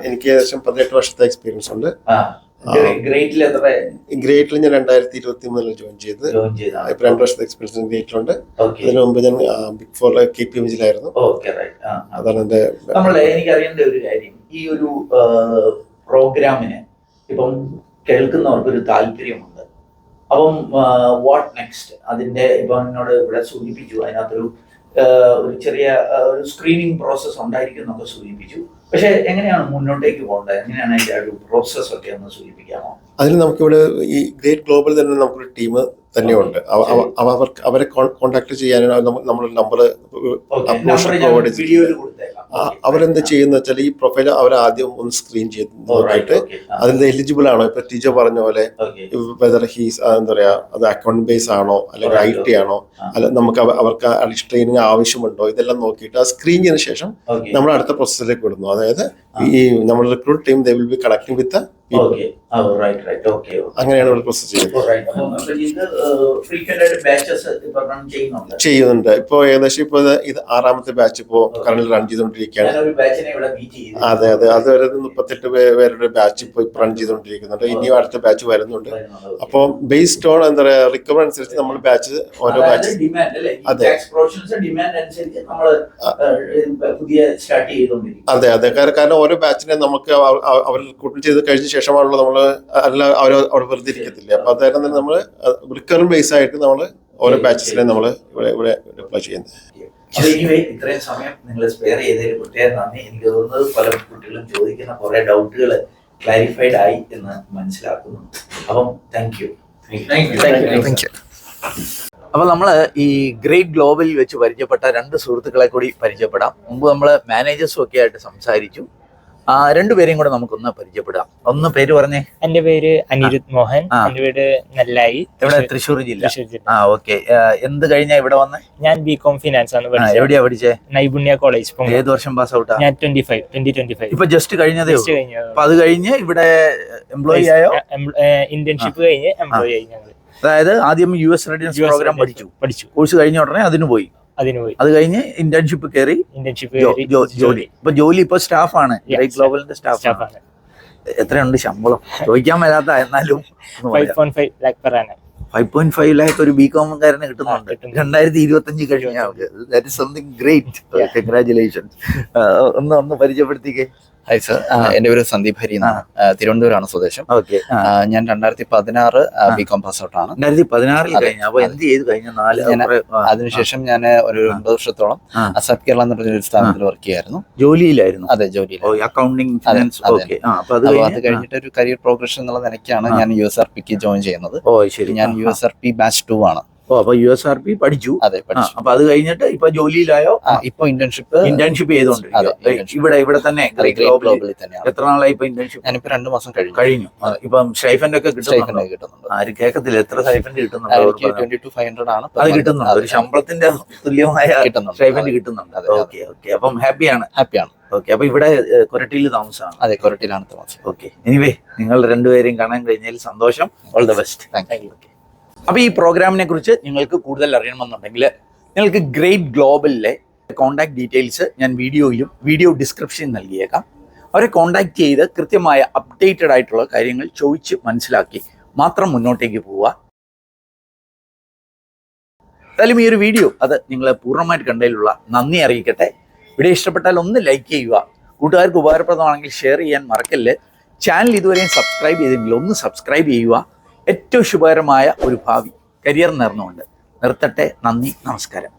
എനിക്ക് ഏകദേശം 18 വർഷത്തെ എക്സ്പീരിയൻസ് ഉണ്ട്. ഗ്രേറ്റിൽ ഞാൻ 2023 ജോയിൻ ചെയ്ത് ഇപ്പൊ 2 വർഷത്തെ എക്സ്പീരിയൻസ് ഗ്രേറ്റിലുണ്ട്. അതിന് മുമ്പ് ഞാൻ ബിഗ് ഫോർ KPMG-ലായിരുന്നു. അതാണ് എന്റെ. എനിക്കറിയേണ്ട ഒരു കാര്യം, ഈ ഒരു പ്രോഗ്രാമിന് ഇപ്പം കേൾക്കുന്നവർക്കൊരു താല്പര്യമുണ്ട്. അപ്പം വാട്ട് നെക്സ്റ്റ്? അതിന്റെ ഇപ്പൊ എന്നോട് ഇവിടെ സൂചിപ്പിച്ചു, അതിനകത്തൊരു ചെറിയ ഒരു സ്ക്രീനിങ് പ്രോസസ് ഉണ്ടായിരിക്കും എന്നൊക്കെ സൂചിപ്പിച്ചു. പക്ഷെ എങ്ങനെയാണ് മുന്നോട്ടേക്ക് പോകേണ്ടത്? എങ്ങനെയാണ് അതിന്റെ ഒരു പ്രോസസ് ഒക്കെ ഒന്ന് സൂചിപ്പിക്കാമോ? അതിന് നമുക്കിവിടെ ഈ ഗ്രേറ്റ് ഗ്ലോബൽ തന്നെ നമുക്കൊരു ടീം തന്നെയുണ്ട്. അവരെ കോൺടാക്ട് ചെയ്യാനാണ് നമ്മൾ നമ്പർ പ്രൊവൈഡ് ചെയ്യുന്നത്. അവരെന്ത് ചെയ്യുന്ന വെച്ചാൽ ഈ പ്രൊഫൈൽ അവർ ആദ്യം ഒന്ന് സ്ക്രീൻ ചെയ്ത് നോക്കിയിട്ട് അതിന്റെ എലിജിബിൾ ആണോ, ഇപ്പൊ ടീച്ചർ പറഞ്ഞ പോലെ വെദർ ഹീസ് എന്താ പറയാ, അത് അക്കൗണ്ട് ബേസ് ആണോ അല്ലെങ്കിൽ IT ആണോ, അല്ല നമുക്ക് അവർക്ക് അഡിഷണൽ ട്രെയിനിങ് ആവശ്യമുണ്ടോ, ഇതെല്ലാം നോക്കിയിട്ട് ആ സ്ക്രീൻ ചെയ്തതിനു ശേഷം നമ്മൾ അടുത്ത പ്രോസസ്സിലേക്ക് വിടുന്നു. അതായത് ഈ നമ്മുടെ recruit team they will be connecting വിത്ത് അങ്ങനെയാണ് ഇവിടെ പ്രോസസ് ചെയ്യുന്നുണ്ട്. ഇപ്പൊ ഏകദേശം ഇപ്പൊ ഇത് 6ാമത്തെ ബാച്ച് ഇപ്പോ കറന്റ് റൺ ചെയ്തുകൊണ്ടിരിക്കുകയാണ്. അതെ, അതുവരെ 38 പേരുടെ ബാച്ച് ഇപ്പൊ റൺ ചെയ്തുകൊണ്ടിരിക്കുന്നുണ്ട്. ഇനിയും അടുത്ത ബാച്ച് വരുന്നുണ്ട്. അപ്പൊ ബേസ്ഡ് ഓൺ എന്താ പറയാ റിക്കവർ അനുസരിച്ച് നമ്മൾ ബാച്ച് ഓരോ ബാച്ച് അതെ കാരണം ഓരോ ബാച്ചിനെ നമുക്ക് അവർ റിക്രൂട്ട് ചെയ്ത് കഴിഞ്ഞ ശേഷമാണല്ലോ നമ്മള് അല്ല അവർ വെറുതെ ഇരിക്കത്തില്ല. അപ്പൊ അതായത് തന്നെ നമ്മള് റിക്കവർ ബേസ് ആയിട്ട് നമ്മള് ഓരോ ബാച്ചസിനെ നമ്മള് ഇവിടെ ഡിപ്ലോയ് ചെയ്യുന്നത്. ഇത്രയും സമയം നിങ്ങൾ സ്പെയർ ചെയ്തതിൽ പ്രത്യേകം നന്ദി. എനിക്ക് തോന്നുന്നത് പല കുട്ടികളും ചോദിക്കുന്ന കുറെ ഡൗട്ടുകൾ ക്ലാരിഫൈഡ് ആയി എന്ന് മനസ്സിലാക്കുന്നു. അപ്പം താങ്ക് യു. അപ്പോൾ നമ്മൾ ഈ ഗ്രേറ്റ് ഗ്ലോബലിൽ വെച്ച് പരിചയപ്പെട്ട 2 സുഹൃത്തുക്കളെ കൂടി പരിചയപ്പെടാം. മുമ്പ് നമ്മൾ മാനേജേഴ്സും ഒക്കെ ആയിട്ട് സംസാരിച്ചു. 2 പേരെയും കൂടെ നമുക്കൊന്ന് പരിചയപ്പെടാം. ഒന്ന് പേര് പറഞ്ഞേ. എന്റെ പേര് അനിരുദ്ധ് മോഹൻ. എന്റെ വീട് നെല്ലായി, ഇവിടെ തൃശ്ശൂർ ജില്ല. ഓക്കെ. എന്ത് കഴിഞ്ഞാ ഇവിടെ വന്നേ? ഞാൻ BCom ഫിനാൻസ് ആണ് പഠിച്ചത്. എവിടെയാ പഠിച്ചേ? നൈപുണ്യ കോളേജ്. ഏത് വർഷം പാസ് ഔട്ടാ? ഞാൻ 2025. ഇപ്പൊ ജസ്റ്റ് കഴിഞ്ഞതേ ഉള്ളൂ. അപ്പൊ അത് കഴിഞ്ഞ് ഇവിടെ എംപ്ലോയി ആയോ? ഇന്റേൺഷിപ്പ് കഴിഞ്ഞ് എംപ്ലോയി ആയി ഞങ്ങൾ. അതായത് ആദ്യം US റെഡിനസ് പ്രോഗ്രാം പഠിച്ചു. കോഴ്സ് കഴിഞ്ഞ ഉടനെ അതിന് പോയി. അത് കഴിഞ്ഞ് ഇന്റേൺഷിപ്പ് കയറി ജോലി. ഇപ്പൊ ജോലി ഇപ്പൊ സ്റ്റാഫാണ്, ഗ്രേറ്റ് ഗ്ലോബലിന്റെ സ്റ്റാഫാണ്. എത്രയുണ്ട് ശമ്പളം? ചോദിക്കാൻ മേലാത്ത, എന്നാലും 5.5 lakh per annum. 5.5 ലാഖ് ഒരു ബികോമുകാരന് കിട്ടുന്നുണ്ട് കിട്ടുന്നുണ്ട്. 2025 കഴിഞ്ഞ ആൾക്ക്. That is something great. Congratulations. ഒന്ന് പരിചയപ്പെടുത്തിക്കേ. ഹായ് സർ, എൻ്റെ പേര് സന്ദീപ് ഹരി എന്നാണ്. തിരുവനന്തപുരമാണ് സ്വദേശം. ഓക്കെ. ഞാൻ 2016 ബികോം പാസ് ഔട്ട് ആണ്. 2016 കഴിഞ്ഞ. അപ്പൊ എന്ത് ചെയ്ത് കഴിഞ്ഞ 4 അതിനുശേഷം ഞാൻ ഒരു 9 വർഷത്തോളം അസാപ് കേരള എന്ന് പറഞ്ഞ ഒരു സ്ഥാപനത്തിൽ വർക്ക് ചെയ്യായിരുന്നു. ജോലിയിലായിരുന്നു? അതെ, ജോലിയിൽ. Accounting, finance. ഓക്കെ. അപ്പൊ അത് കഴിഞ്ഞിട്ട് ഒരു കരിയർ പ്രോഗ്രഷൻ എന്നുള്ള നിലയ്ക്കാണ് ഞാൻ USRPക്ക് ജോയിൻ ചെയ്യുന്നത്. ഓ ശരി. ഞാൻ USRP ബാച്ച് 2 ആണ്. അപ്പൊ USRP പഠിച്ചു? അതെ, പഠിച്ചു. അപ്പൊ അത് കഴിഞ്ഞിട്ട് ഇപ്പൊ ജോലിയിലായോ? ഇപ്പൊ ഇന്റേൺഷിപ്പ് ചെയ്തോണ്ടിരിക്കും ഇവിടെ തന്നെ? ഗ്ലോബലിൽ തന്നെയാണ്. എത്ര നാളായി ഇപ്പൊ ഇന്റേൺഷിപ്പ്? ഞാനിപ്പോ 2 മാസം കഴിഞ്ഞു. ഇപ്പം സ്റ്റൈഫൻഡ് ഒക്കെ കിട്ടുന്നുണ്ട്. ആരും കേൾക്കത്തില്ല. എത്ര സ്റ്റൈഫൻഡ് കിട്ടുന്നുണ്ട്? 22,500 ആണ്. അത് കിട്ടുന്നുണ്ട്. ഒരു ശമ്പളത്തിന്റെ തുല്യമായ സ്റ്റൈഫൻഡ് കിട്ടുന്നുണ്ട്. Okay okay. അപ്പം ഹാപ്പിയാണ്? ഹാപ്പിയാണ്. ഓക്കെ. അപ്പൊ ഇവിടെ കൊരട്ടിയിൽ താമസമാണ്? അതെ, കൊരട്ടിയിലാണ് താമസം. ഓക്കെ. എനിവേ, നിങ്ങൾ രണ്ടുപേരെയും കാണാൻ കഴിഞ്ഞതിൽ സന്തോഷം. All the best. Thank you. അപ്പോൾ ഈ പ്രോഗ്രാമിനെ കുറിച്ച് നിങ്ങൾക്ക് കൂടുതൽ അറിയണമെന്നുണ്ടെങ്കിൽ നിങ്ങൾക്ക് ഗ്രേറ്റ് ഗ്ലോബലിലെ കോൺടാക്ട് ഡീറ്റെയിൽസ് ഞാൻ വീഡിയോ ഡിസ്ക്രിപ്ഷനിൽ നൽകിയേക്കാം. അവരെ കോൺടാക്ട് ചെയ്ത് കൃത്യമായ അപ്ഡേറ്റഡ് ആയിട്ടുള്ള കാര്യങ്ങൾ ചോദിച്ച് മനസ്സിലാക്കി മാത്രം മുന്നോട്ടേക്ക് പോവുക. എന്തായാലും ഈ ഒരു വീഡിയോ അത് നിങ്ങളെ പൂർണ്ണമായിട്ട് കണ്ടതിലുള്ള നന്ദി അറിയിക്കട്ടെ. വീഡിയോ ഇഷ്ടപ്പെട്ടാൽ ഒന്ന് ലൈക്ക് ചെയ്യുക. കൂട്ടുകാർക്ക് ഉപകാരപ്രദമാണെങ്കിൽ ഷെയർ ചെയ്യാൻ മറക്കല്ല്. ചാനൽ ഇതുവരെയും സബ്സ്ക്രൈബ് ചെയ്തെങ്കിൽ ഒന്ന് സബ്സ്ക്രൈബ് ചെയ്യുക. ഏറ്റവും ശുഭകരമായ ഒരു ഭാവി കരിയർ നേർന്നുകൊണ്ട് നിർത്തട്ടെ. നന്ദി, നമസ്കാരം.